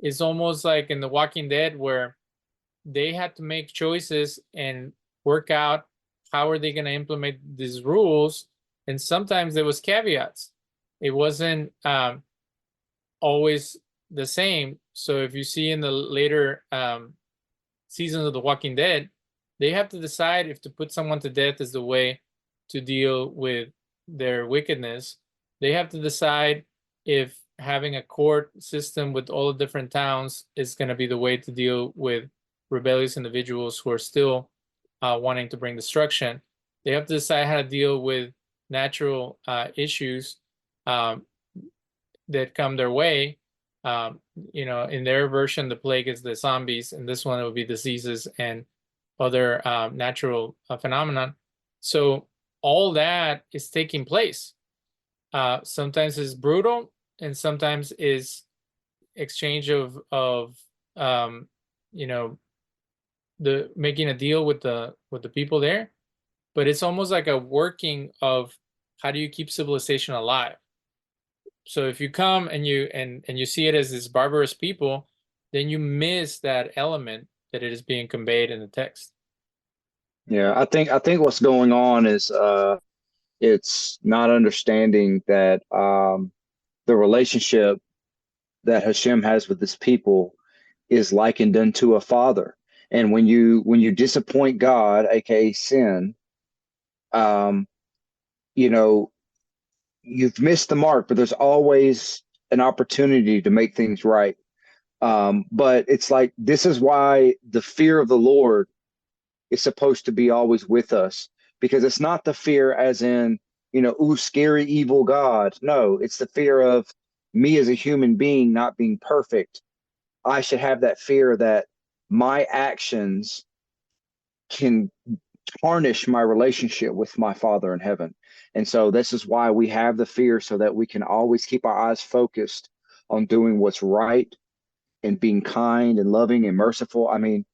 is almost like in The Walking Dead, where they had to make choices and work out how are they going to implement these rules. And sometimes there was caveats. It wasn't always the same. So if you see in the later seasons of The Walking Dead, they have to decide if to put someone to death is the way to deal with their wickedness. They have to decide if having a court system with all the different towns is going to be the way to deal with rebellious individuals who are still wanting to bring destruction. They have to decide how to deal with natural issues that come their way. In their version, the plague is the zombies, and this one it would be diseases and other natural phenomenon. So all that is taking place. Sometimes it's brutal, and sometimes is exchange of the making a deal with the people there. But it's almost like a working of how do you keep civilization alive. So if you come and you see it as this barbarous people, then you miss that element that it is being conveyed in the text. Yeah, I think what's going on is it's not understanding that the relationship that Hashem has with his people is likened unto a father. And when you disappoint God, aka sin, um, you know, you've missed the mark, but there's always an opportunity to make things right. But it's like this is why the fear of the Lord is supposed to be always with us, because it's not the fear as in, ooh, scary, evil God. No, it's the fear of me as a human being not being perfect. I should have that fear that my actions can tarnish my relationship with my Father in heaven. And so this is why we have the fear, so that we can always keep our eyes focused on doing what's right and being kind and loving and merciful. I mean,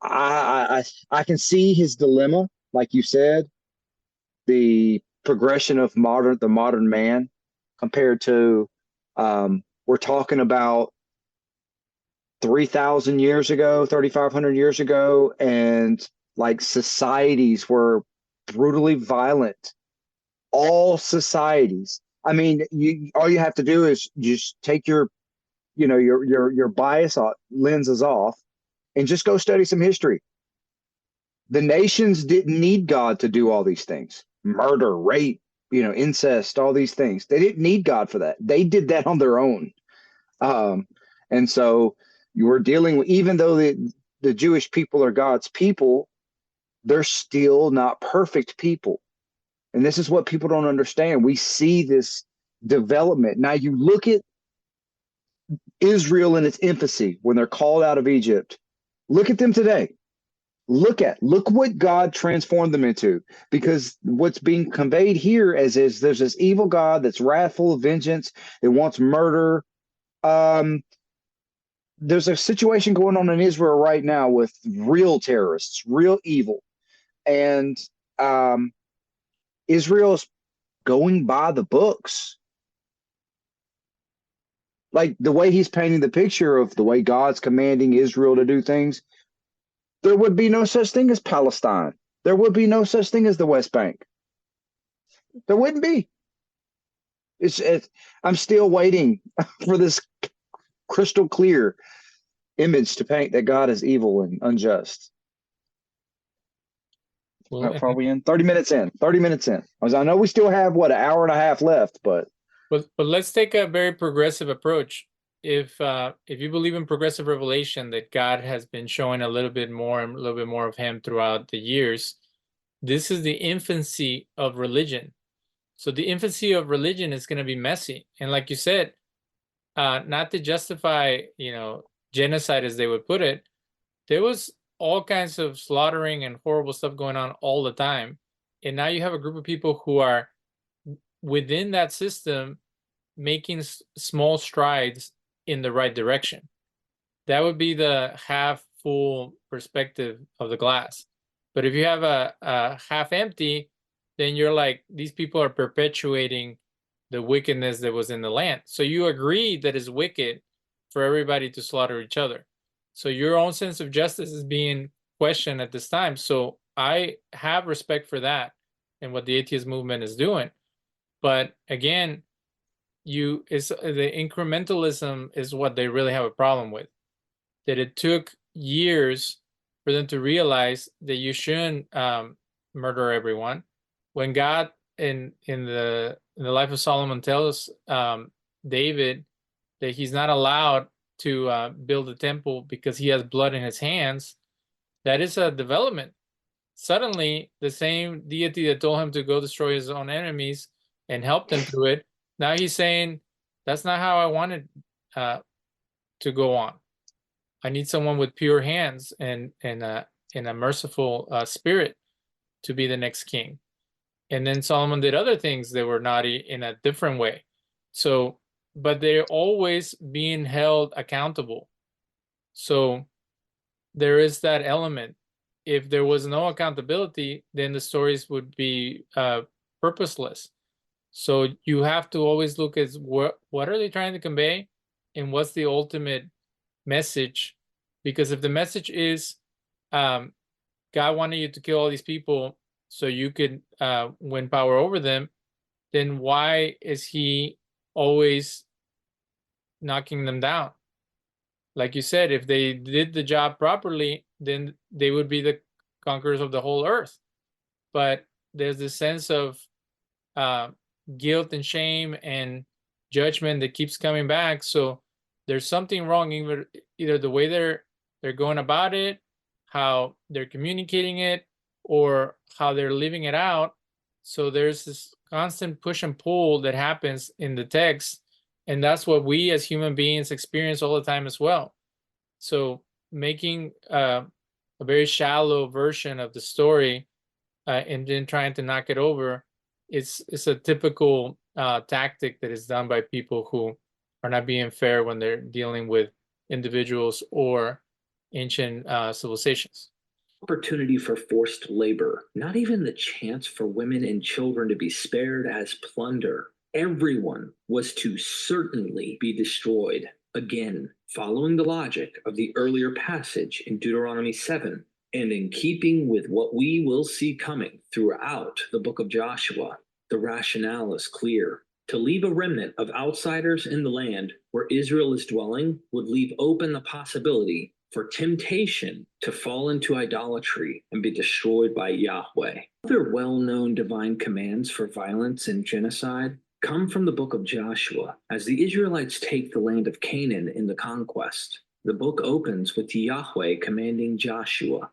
I can see his dilemma, like you said, the progression of the modern man compared to we're talking about 3,000 years ago, 3,500 years ago, and like societies were brutally violent. All societies. I mean, all you have to do is just take your bias lenses off and just go study some history. The nations didn't need God to do all these things. Murder, rape, incest, all these things. They didn't need God for that. They did that on their own. And so you were dealing with, even though the Jewish people are God's people, they're still not perfect people. And this is what people don't understand. We see this development. Now you look at Israel in its infancy when they're called out of Egypt. Look at them today. Look what God transformed them into, because what's being conveyed here is there's this evil God that's wrathful of vengeance, that wants murder. There's a situation going on in Israel right now with real terrorists, real evil, and Israel's going by the books. Like the way he's painting the picture of the way God's commanding Israel to do things, there would be no such thing as Palestine. There would be no such thing as the West Bank. There wouldn't be. I'm still waiting for this crystal clear image to paint that God is evil and unjust. Well, How far are we in? 30 minutes in. 30 minutes in. I know we still have, an hour and a half left, but let's take a very progressive approach. If you believe in progressive revelation, that God has been showing a little bit more of him throughout the years, this is the infancy of religion. So the infancy of religion is going to be messy. And like you said, not to justify, genocide as they would put it, there was all kinds of slaughtering and horrible stuff going on all the time. And now you have a group of people who are within that system making small strides in the right direction. That would be the half full perspective of the glass. But if you have a half empty, then you're like, these people are perpetuating the wickedness that was in the land. So you agree that it's wicked for everybody to slaughter each other. So your own sense of justice is being questioned at this time. So I have respect for that and what the atheist movement is doing. But again, the incrementalism is what they really have a problem with. That it took years for them to realize that you shouldn't murder everyone. When God in the life of Solomon tells David that he's not allowed to build a temple because he has blood in his hands, that is a development. Suddenly, the same deity that told him to go destroy his own enemies and help them through it, now he's saying, that's not how I wanted to go on. I need someone with pure hands and a merciful spirit to be the next king. And then Solomon did other things that were naughty in a different way. So, but they're always being held accountable. So there is that element. If there was no accountability, then the stories would be purposeless. So you have to always look at what are they trying to convey, and what's the ultimate message. Because if the message is God wanted you to kill all these people so you could win power over them, then why is he always knocking them down? Like you said, if they did the job properly, then they would be the conquerors of the whole earth. But there's this sense of guilt and shame and judgment that keeps coming back. So there's something wrong, either the way they're going about it, how they're communicating it, or how they're living it out. So there's this constant push and pull that happens in the text, and that's what we as human beings experience all the time as well. So making a very shallow version of the story and then trying to knock it over, it's a typical tactic that is done by people who are not being fair when they're dealing with individuals or ancient civilizations. Opportunity for forced labor, not even the chance for women and children to be spared as plunder. Everyone was to certainly be destroyed. Again, following the logic of the earlier passage in Deuteronomy 7, and in keeping with what we will see coming throughout the book of Joshua, the rationale is clear. To leave a remnant of outsiders in the land where Israel is dwelling would leave open the possibility for temptation to fall into idolatry and be destroyed by Yahweh. Other well-known divine commands for violence and genocide come from the book of Joshua as the Israelites take the land of Canaan in the conquest. The book opens with Yahweh commanding Joshua,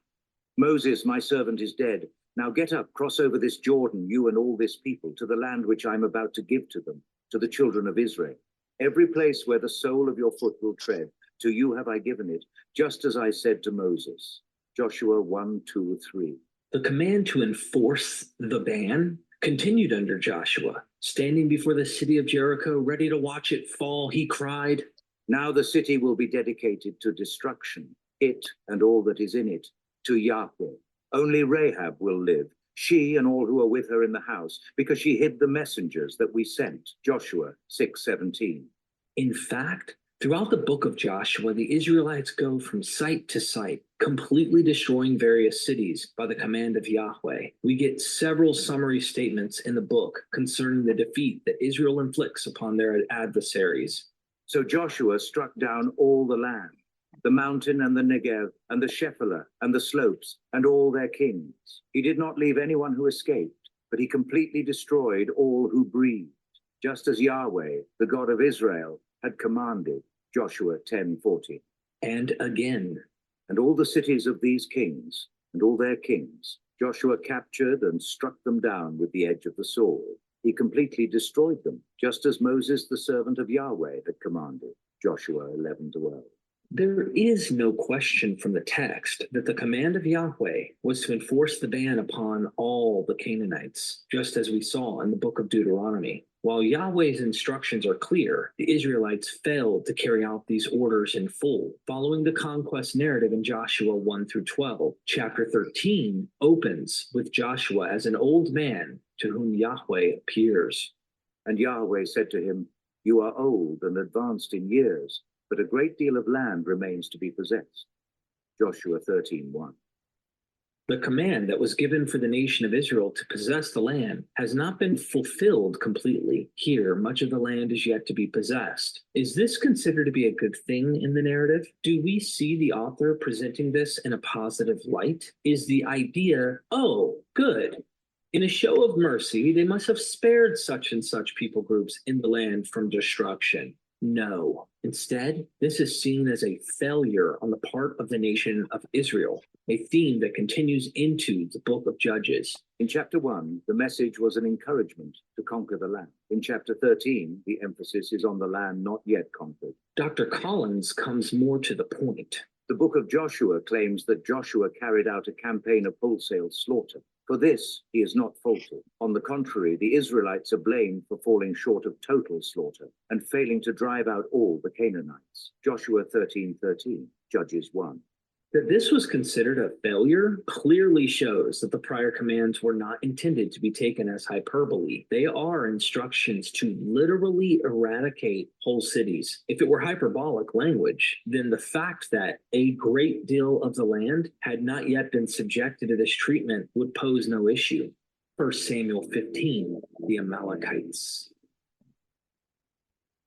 Moses, my servant, is dead. Now get up, cross over this Jordan, you and all this people, to the land which I am about to give to them, to the children of Israel. Every place where the sole of your foot will tread, to you have I given it, just as I said to Moses. Joshua 1, 2, 3. The command to enforce the ban continued under Joshua. Standing before the city of Jericho, ready to watch it fall, he cried, Now the city will be dedicated to destruction, it and all that is in it, to Yahweh. Only Rahab will live, she and all who are with her in the house, because she hid the messengers that we sent. Joshua 6:17. In fact, throughout the book of Joshua, the Israelites go from site to site, completely destroying various cities by the command of Yahweh. We get several summary statements in the book concerning the defeat that Israel inflicts upon their adversaries. So Joshua struck down all the land, the mountain and the Negev and the Shephelah and the slopes and all their kings. He did not leave anyone who escaped, but he completely destroyed all who breathed, just as Yahweh, the God of Israel, had commanded. Joshua 10:40. And again, And all the cities of these kings and all their kings, Joshua captured and struck them down with the edge of the sword. He completely destroyed them, just as Moses, the servant of Yahweh, had commanded. Joshua 11:12. there is no question from the text that the command of Yahweh was to enforce the ban upon all the Canaanites, just as we saw in the book of Deuteronomy. While Yahweh's instructions are clear, the Israelites failed to carry out these orders in full, following the conquest narrative in Joshua 1 through 12. Chapter 13 opens with Joshua as an old man to whom Yahweh appears. And Yahweh said to him, You are old and advanced in years, but a great deal of land remains to be possessed. Joshua 13:1. The command that was given for the nation of Israel to possess the land has not been fulfilled completely. Here, much of the land is yet to be possessed. Is this considered to be a good thing in the narrative? Do we see the author presenting this in a positive light? Is the idea, oh, good. In a show of mercy, they must have spared such and such people groups in the land from destruction? No. Instead, this is seen as a failure on the part of the nation of Israel, a theme that continues into the book of Judges. In chapter 1, the message was an encouragement to conquer the land. In chapter 13, the emphasis is on the land not yet conquered. Dr. Collins comes more to the point. The book of Joshua claims that Joshua carried out a campaign of wholesale slaughter. For this, he is not faulted. On the contrary, the Israelites are blamed for falling short of total slaughter and failing to drive out all the Canaanites. Joshua 13:13, Judges 1. That this was considered a failure clearly shows that the prior commands were not intended to be taken as hyperbole. They are instructions to literally eradicate whole cities. If it were hyperbolic language, then the fact that a great deal of the land had not yet been subjected to this treatment would pose no issue. 1 Samuel 15, the Amalekites.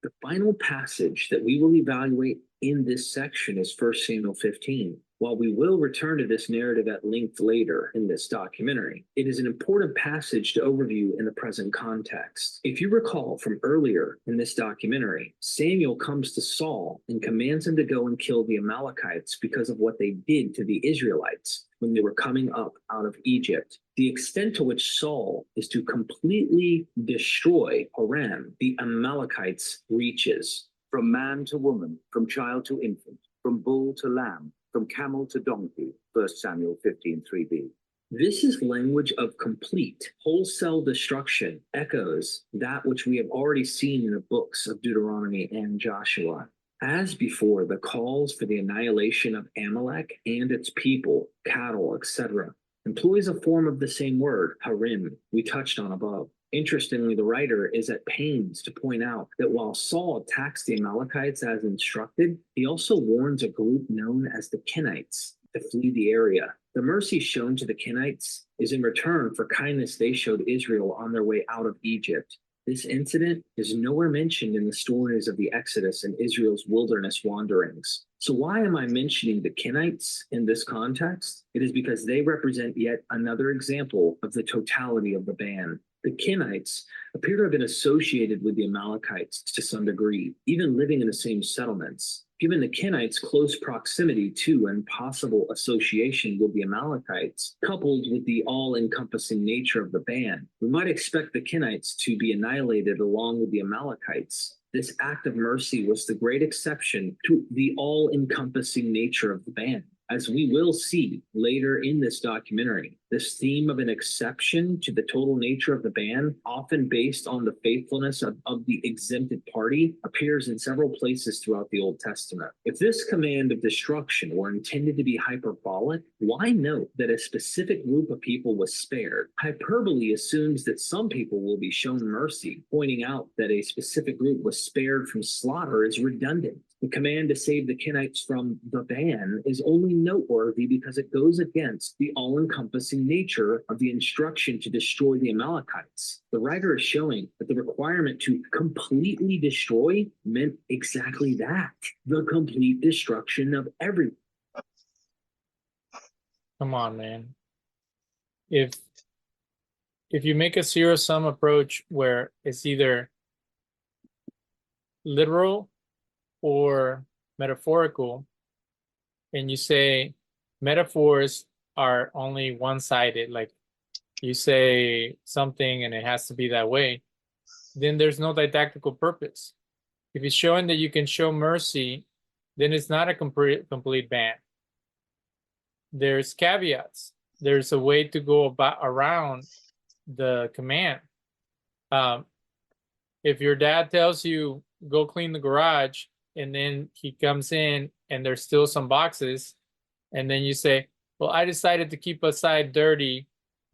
The final passage that we will evaluate in this section is 1 Samuel 15. While we will return to this narrative at length later in this documentary, it is an important passage to overview in the present context. If you recall from earlier in this documentary, Samuel comes to Saul and commands him to go and kill the Amalekites because of what they did to the Israelites when they were coming up out of Egypt. The extent to which Saul is to completely destroy Haram, the Amalekites, reaches. From man to woman, from child to infant, from bull to lamb, from camel to donkey, 1 Samuel 15:3b. This is language of complete, wholesale destruction, echoes that which we have already seen in the books of Deuteronomy and Joshua. As before, the calls for the annihilation of Amalek and its people, cattle, etc., employs a form of the same word, harim, we touched on above. Interestingly, the writer is at pains to point out that while Saul attacks the Amalekites as instructed, he also warns a group known as the Kenites to flee the area. The mercy shown to the Kenites is in return for kindness they showed Israel on their way out of Egypt. This incident is nowhere mentioned in the stories of the Exodus and Israel's wilderness wanderings. So why am I mentioning the Kenites in this context? It is because they represent yet another example of the totality of the ban. The Kenites appear to have been associated with the Amalekites to some degree, even living in the same settlements. Given the Kenites' close proximity to and possible association with the Amalekites, coupled with the all-encompassing nature of the ban, we might expect the Kenites to be annihilated along with the Amalekites. This act of mercy was the great exception to the all-encompassing nature of the ban. As we will see later in this documentary, this theme of an exception to the total nature of the ban, often based on the faithfulness of the exempted party, appears in several places throughout the Old Testament. If this command of destruction were intended to be hyperbolic, why note that a specific group of people was spared? Hyperbole assumes that some people will be shown mercy. Pointing out that a specific group was spared from slaughter is redundant. The command to save the Kenites from the ban is only noteworthy because it goes against the all-encompassing nature of the instruction to destroy the Amalekites. The writer is showing that the requirement to completely destroy meant exactly that, the complete destruction of everyone. Come on, man. If you make a zero-sum approach where it's either literal or metaphorical, and you say metaphors are only one-sided, like you say something and it has to be that way, then there's no didactical purpose. If it's showing that you can show mercy, then it's not a complete ban. There's caveats. There's a way to go around the command. If your dad tells you go clean the garage, and then he comes in and there's still some boxes, and then you say, well, I decided to keep a side dirty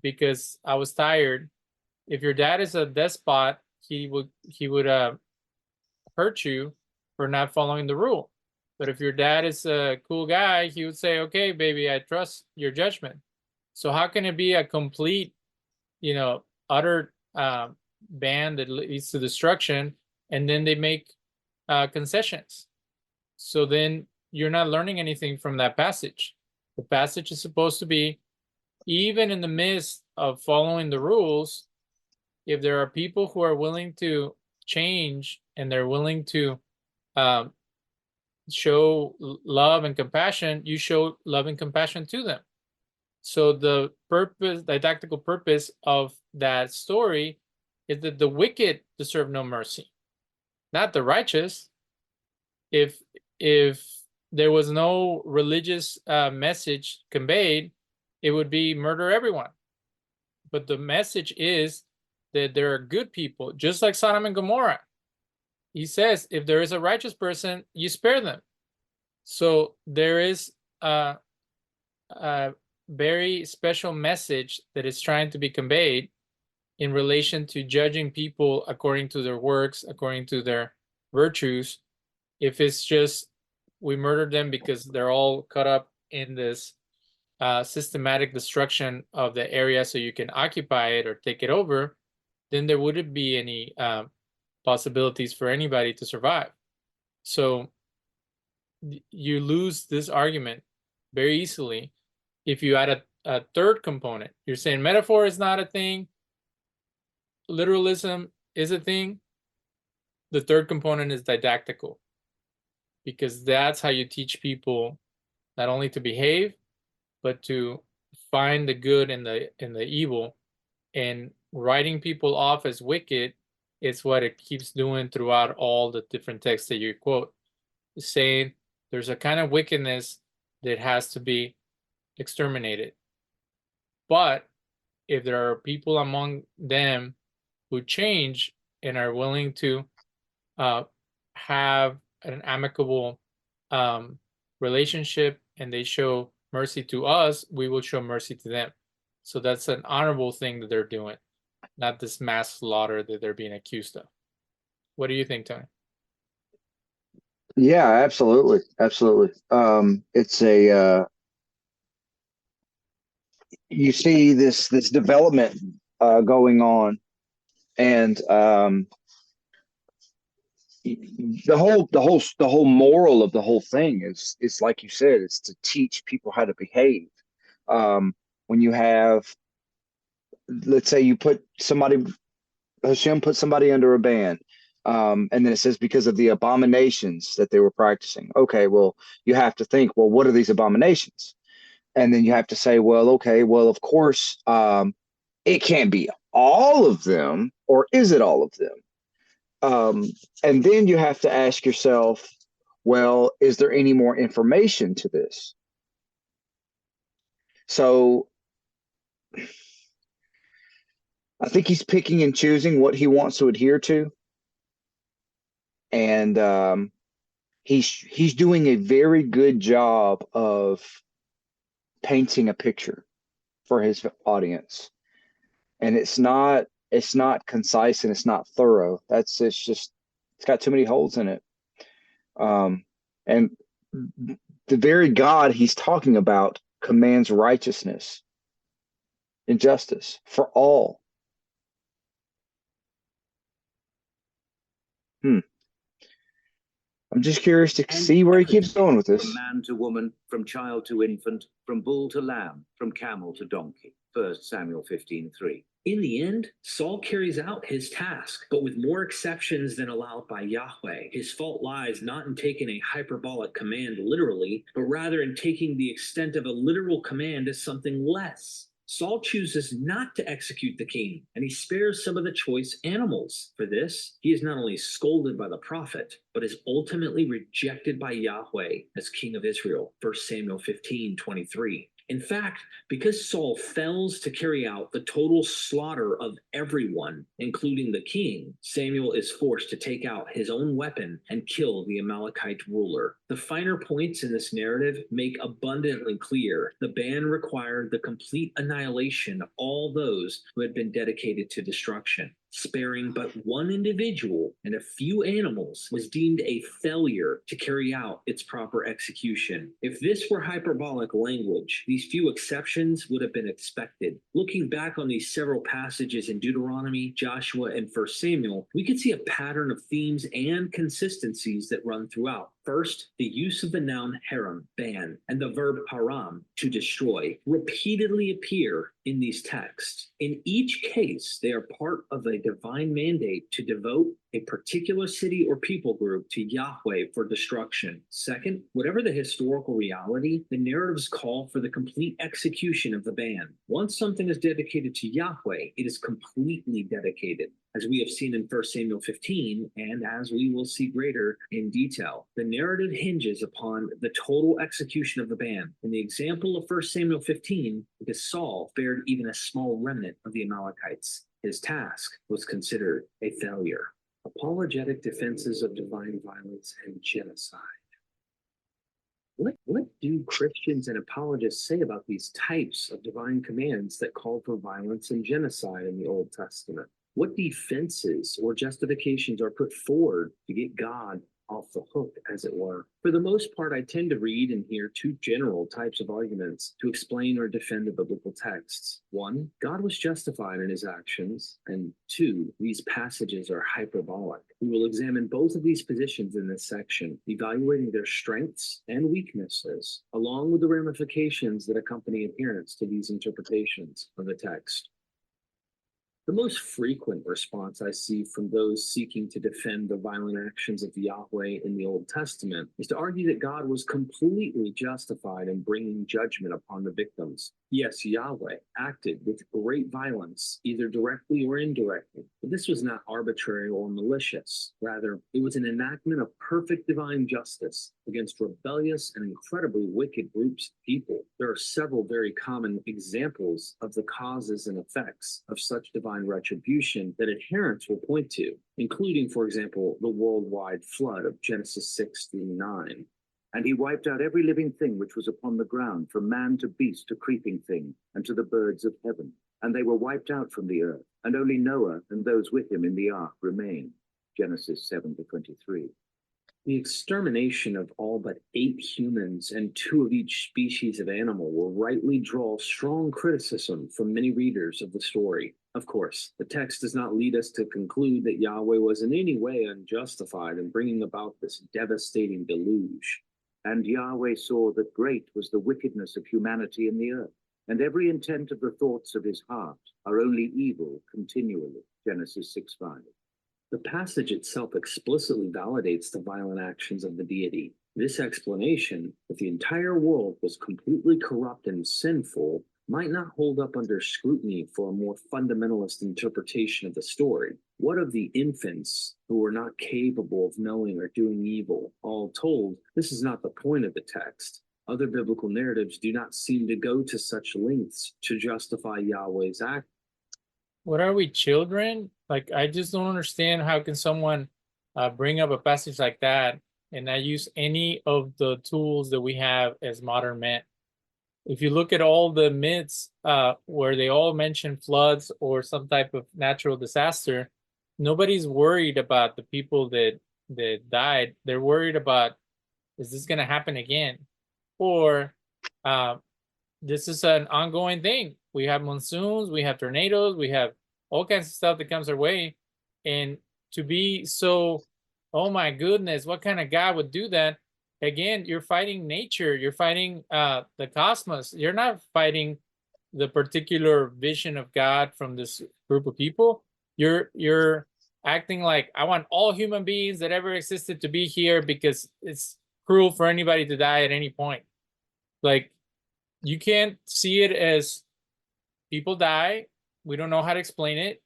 because I was tired. If your dad is a despot, he would hurt you for not following the rule. But if your dad is a cool guy, he would say, okay, baby, I trust your judgment. So how can it be a complete, utter ban that leads to destruction, and then they make concessions? So then you're not learning anything from that passage. The passage is supposed to be, even in the midst of following the rules, if there are people who are willing to change and they're willing to show love and compassion, you show love and compassion to them. So the didactical purpose of that story is that the wicked deserve no mercy, not the righteous. If there was no religious message conveyed, it would be murder everyone. But the message is that there are good people, just like Sodom and Gomorrah. He says, if there is a righteous person, you spare them. So there is very special message that is trying to be conveyed in relation to judging people according to their works, according to their virtues. If it's just we murdered them because they're all caught up in this systematic destruction of the area so you can occupy it or take it over, then there wouldn't be any possibilities for anybody to survive. So you lose this argument very easily if you add a third component. You're saying metaphor is not a thing, literalism is a thing. The third component is didactical, because that's how you teach people not only to behave, but to find the good in the evil. And writing people off as wicked is what it keeps doing throughout all the different texts that you quote, saying there's a kind of wickedness that has to be exterminated. But if there are people among them who change and are willing to have an amicable relationship, and they show mercy to us, we will show mercy to them. So that's an honorable thing that they're doing, not this mass slaughter that they're being accused of. What do you think, Tony? Yeah, absolutely. Absolutely. It's a, you see this development going on, and the whole moral of the whole thing is like you said, it's to teach people how to behave. When you have, let's say you put somebody, Hashem put somebody under a ban, and then it says because of the abominations that they were practicing. Okay, well, you have to think, well, what are these abominations? And then you have to say, well, okay, well, of course, it can't be all of them, or is it all of them? And then you have to ask yourself, well, is there any more information to this? So I think he's picking and choosing what he wants to adhere to. And he's doing a very good job of painting a picture for his audience. And it's not concise, and it's not thorough. It's got too many holes in it. And the very God he's talking about commands righteousness and justice for all. I'm just curious to see where he keeps going with this. From man to woman, from child to infant, from bull to lamb, from camel to donkey. 1 Samuel 15:3. In the end, Saul carries out his task, but with more exceptions than allowed by Yahweh. His fault lies not in taking a hyperbolic command literally, but rather in taking the extent of a literal command as something less. Saul chooses not to execute the king, and he spares some of the choice animals. For this, he is not only scolded by the prophet, but is ultimately rejected by Yahweh as king of Israel. 1 Samuel 15:23. In fact, because Saul fails to carry out the total slaughter of everyone, including the king, Samuel is forced to take out his own weapon and kill the Amalekite ruler. The finer points in this narrative make abundantly clear the ban required the complete annihilation of all those who had been dedicated to destruction. Sparing but one individual and a few animals was deemed a failure to carry out its proper execution. If this were hyperbolic language, these few exceptions would have been expected. Looking back on these several passages in Deuteronomy, Joshua, and 1 Samuel, we could see a pattern of themes and consistencies that run throughout. First, the use of the noun haram, ban, and the verb haram, to destroy, repeatedly appear in these texts. In each case, they are part of a divine mandate to devote a particular city or people group to Yahweh for destruction. Second, whatever the historical reality, the narratives call for the complete execution of the ban. Once something is dedicated to Yahweh, it is completely dedicated, as we have seen in 1 Samuel 15, and as we will see greater in detail. The narrative hinges upon the total execution of the ban. In the example of 1 Samuel 15, because Saul spared even a small remnant of the Amalekites, his task was considered a failure. Apologetic defenses of divine violence and genocide. What do Christians and apologists say about these types of divine commands that call for violence and genocide in the Old Testament? What defenses or justifications are put forward to get God off the hook, as it were? For the most part, I tend to read and hear two general types of arguments to explain or defend the biblical texts. One, God was justified in his actions, and two, these passages are hyperbolic. We will examine both of these positions in this section, evaluating their strengths and weaknesses, along with the ramifications that accompany adherence to these interpretations of the text. The most frequent response I see from those seeking to defend the violent actions of Yahweh in the Old Testament is to argue that God was completely justified in bringing judgment upon the victims. Yes, Yahweh acted with great violence, either directly or indirectly, but this was not arbitrary or malicious. Rather, it was an enactment of perfect divine justice against rebellious and incredibly wicked groups of people. There are several very common examples of the causes and effects of such divine retribution that adherents will point to, including, for example, the worldwide flood of Genesis 6-9. And he wiped out every living thing which was upon the ground, from man to beast to creeping thing, and to the birds of heaven. And they were wiped out from the earth, and only Noah and those with him in the ark remained. Genesis 7-23. The extermination of all but 8 humans and 2 of each species of animal will rightly draw strong criticism from many readers of the story. Of course, the text does not lead us to conclude that Yahweh was in any way unjustified in bringing about this devastating deluge. And Yahweh saw that great was the wickedness of humanity in the earth, and every intent of the thoughts of his heart are only evil continually. Genesis 6:5. The passage itself explicitly validates the violent actions of the deity. This explanation, that the entire world was completely corrupt and sinful, might not hold up under scrutiny for a more fundamentalist interpretation of the story. What of the infants who were not capable of knowing or doing evil? All told, this is not the point of the text. Other biblical narratives do not seem to go to such lengths to justify Yahweh's act. What are we, children? Like, I just don't understand how can someone bring up a passage like that and not use any of the tools that we have as modern men. If you look at all the myths where they all mention floods or some type of natural disaster, nobody's worried about the people that died. They're worried about, is this going to happen again? Or this is an ongoing thing. We have monsoons, we have tornadoes, we have all kinds of stuff that comes our way. And to be so, oh my goodness, what kind of God would do that? Again, you're fighting nature, you're fighting the cosmos. You're not fighting the particular vision of God from this group of people. You're acting like, I want all human beings that ever existed to be here because it's cruel for anybody to die at any point. Like, you can't see it as people die. We don't know how to explain it.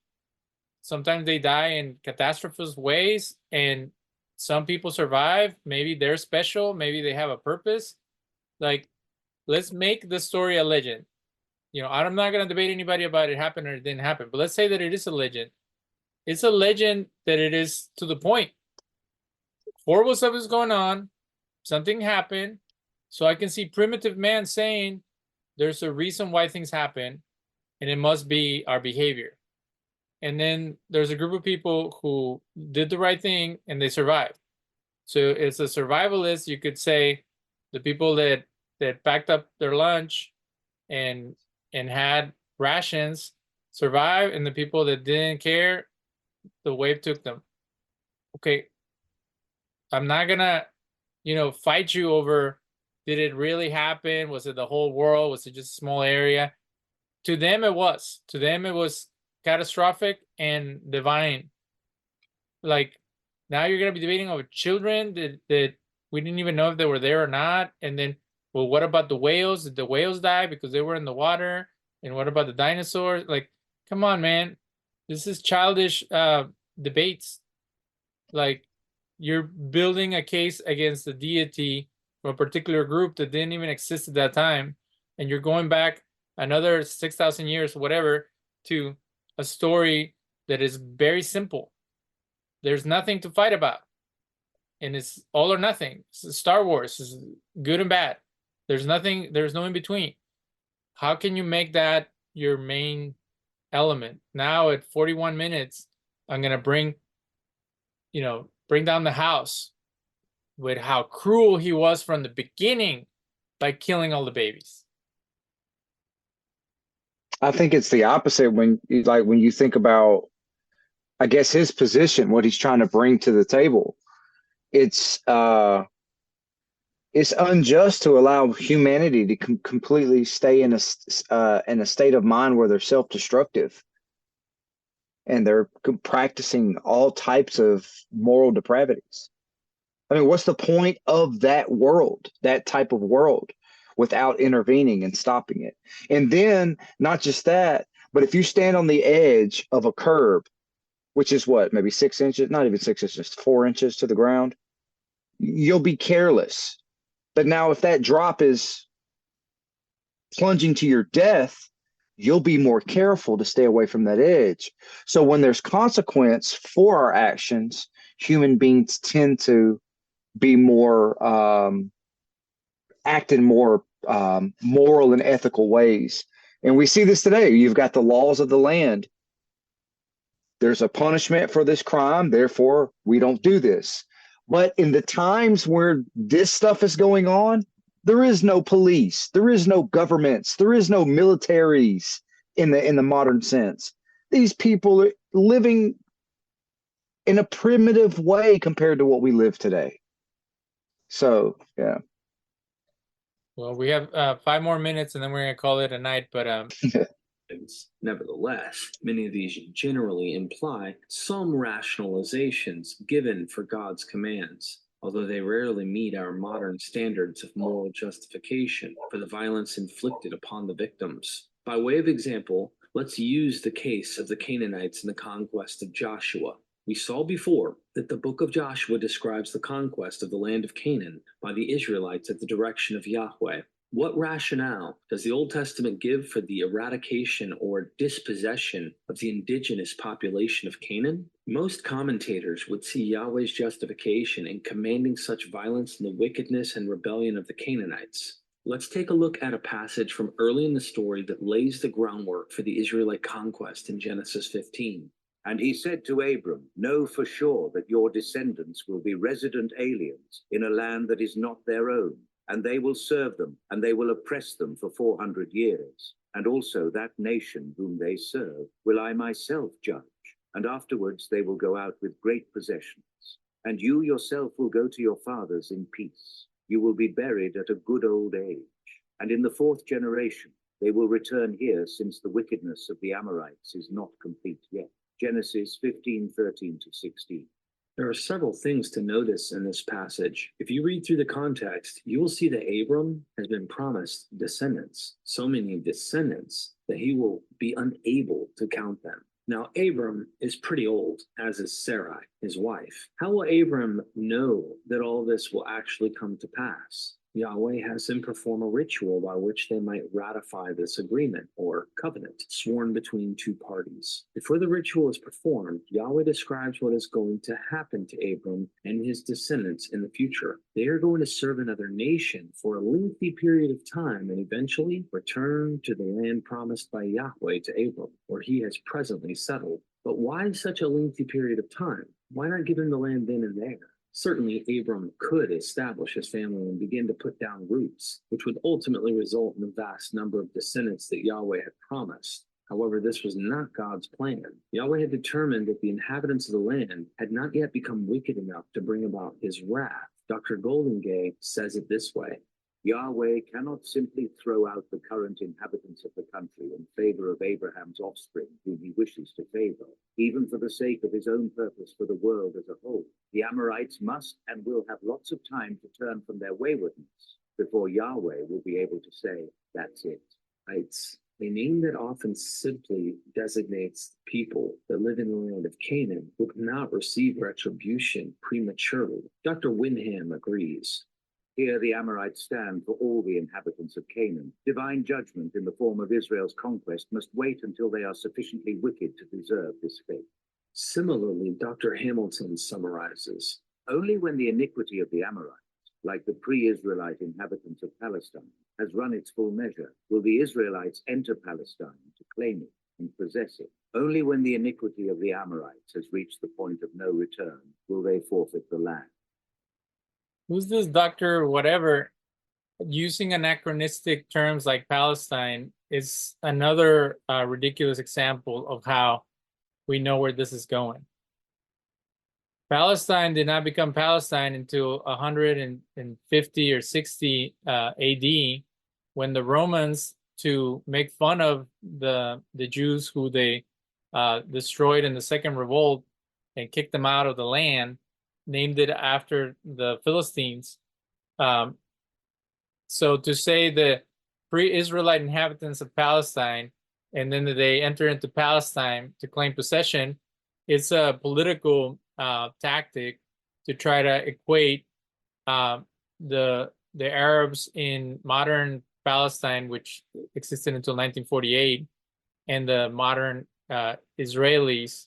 Sometimes they die in catastrophic ways, and some people survive. Maybe they're special. Maybe they have a purpose. Like, let's make the story a legend. You know, I'm not going to debate anybody about it happened or it didn't happen, but let's say that it is a legend. It's a legend that it is to the point. Horrible stuff is going on. Something happened. So I can see primitive man saying there's a reason why things happen, and it must be our behavior. And then there's a group of people who did the right thing and they survived. So it's a survivalist. You could say the people that packed up their lunch and had rations survived, and the people that didn't care, the wave took them. Okay, I'm not gonna, fight you over, did it really happen? Was it the whole world? Was it just a small area? To them it was. To them it was catastrophic and divine. Like, now you're going to be debating over children that we didn't even know if they were there or not. And then, well, what about the whales? Did the whales die because they were in the water? And what about the dinosaurs? Like, come on, man. This is childish debates. Like, you're building a case against the deity from a particular group that didn't even exist at that time. And you're going back another 6,000 years, whatever, to a story that is very simple. There's nothing to fight about. And it's all or nothing. It's Star Wars is good and bad. There's nothing, there's no in between. How can you make that your main element? Now at 41 minutes, I'm gonna bring down the house with how cruel he was from the beginning by killing all the babies. I think it's the opposite when you think about, I guess, his position, what he's trying to bring to the table. It's unjust to allow humanity to completely stay in a state of mind where they're self-destructive and they're practicing all types of moral depravities. I mean, what's the point of that world, that type of world, without intervening and stopping it? And then not just that, but if you stand on the edge of a curb, which is what, maybe 6 inches, not even 6 inches, 4 inches to the ground, you'll be careless. But now if that drop is plunging to your death, you'll be more careful to stay away from that edge. So when there's consequence for our actions, human beings tend to be more act in more moral and ethical ways. And we see this today. You've got the laws of the land. There's a punishment for this crime, therefore we don't do this. But in the times where this stuff is going on, there is no police, there is no governments, there is no militaries in the modern sense. These people are living in a primitive way compared to what we live today. So, yeah. Well, we have 5 more minutes and then we're gonna call it a night, but Nevertheless, many of these generally imply some rationalizations given for God's commands, although they rarely meet our modern standards of moral justification for the violence inflicted upon the victims. By way of example, let's use the case of the Canaanites in the conquest of Joshua. We saw before that the book of Joshua describes the conquest of the land of Canaan by the Israelites at the direction of Yahweh. What rationale does the Old Testament give for the eradication or dispossession of the indigenous population of Canaan? Most commentators would see Yahweh's justification in commanding such violence in the wickedness and rebellion of the Canaanites. Let's take a look at a passage from early in the story that lays the groundwork for the Israelite conquest in Genesis 15. And he said to Abram, know for sure that your descendants will be resident aliens in a land that is not their own, and they will serve them, and they will oppress them for 400 years. And also that nation whom they serve will I myself judge, and afterwards they will go out with great possessions. And you yourself will go to your fathers in peace. You will be buried at a good old age. And in the 4th generation they will return here, since the wickedness of the Amorites is not complete yet. Genesis 15:13-16. There are several things to notice in this passage. If you read through the context, you will see that Abram has been promised descendants, so many descendants that he will be unable to count them. Now, Abram is pretty old, as is Sarai, his wife. How will Abram know that all this will actually come to pass? Yahweh has him perform a ritual by which they might ratify this agreement or covenant sworn between 2 parties. Before the ritual is performed, Yahweh describes what is going to happen to Abram and his descendants in the future. They are going to serve another nation for a lengthy period of time and eventually return to the land promised by Yahweh to Abram, where he has presently settled. But why such a lengthy period of time? Why not give him the land then and there? Certainly, Abram could establish his family and begin to put down roots, which would ultimately result in the vast number of descendants that Yahweh had promised. However, this was not God's plan. Yahweh had determined that the inhabitants of the land had not yet become wicked enough to bring about his wrath. Dr. Goldingay says it this way: Yahweh cannot simply throw out the current inhabitants of the country in favor of Abraham's offspring, whom he wishes to favor, even for the sake of his own purpose for the world as a whole. The Amorites must and will have lots of time to turn from their waywardness before Yahweh will be able to say, that's it. It's a name that often simply designates people that live in the land of Canaan who cannot receive retribution prematurely. Dr. Wyndham agrees. Here the Amorites stand for all the inhabitants of Canaan. Divine judgment in the form of Israel's conquest must wait until they are sufficiently wicked to deserve this fate. Similarly, Dr. Hamilton summarizes. Only when the iniquity of the Amorites like the pre-Israelite inhabitants of Palestine, has run its full measure, will the Israelites enter Palestine to claim it and possess it? Only when the iniquity of the Amorites has reached the point of no return will they forfeit the land. Who's this doctor, whatever, using anachronistic terms like Palestine is another ridiculous example of how we know where this is going. Palestine did not become Palestine until 150 or 60 AD, when the Romans, to make fun of the Jews who they destroyed in the Second Revolt and kicked them out of the land, named it after the Philistines. So to say the pre-Israelite inhabitants of Palestine, and then they enter into Palestine to claim possession, it's a political tactic to try to equate the Arabs in modern Palestine, which existed until 1948, and the modern Israelis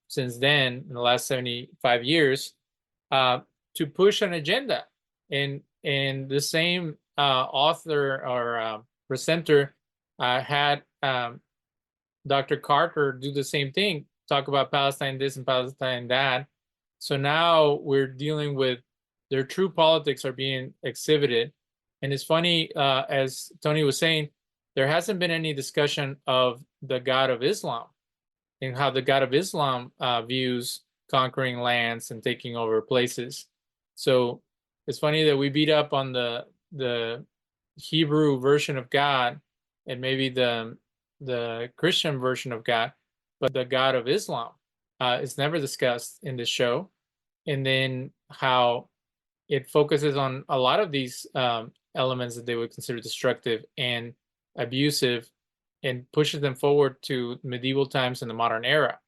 since then, in the last 75 years, to push an agenda. And the same author or presenter had Dr. Carter do the same thing, talk about Palestine this and Palestine that. So now we're dealing with their true politics are being exhibited. And it's funny, as Tony was saying, there hasn't been any discussion of the God of Islam and how the God of Islam views conquering lands and taking over places. So it's funny that we beat up on the Hebrew version of God and maybe the Christian version of God, but the God of Islam is never discussed in this show. And then how it focuses on a lot of these elements that they would consider destructive and abusive, and pushes them forward to medieval times and the modern era.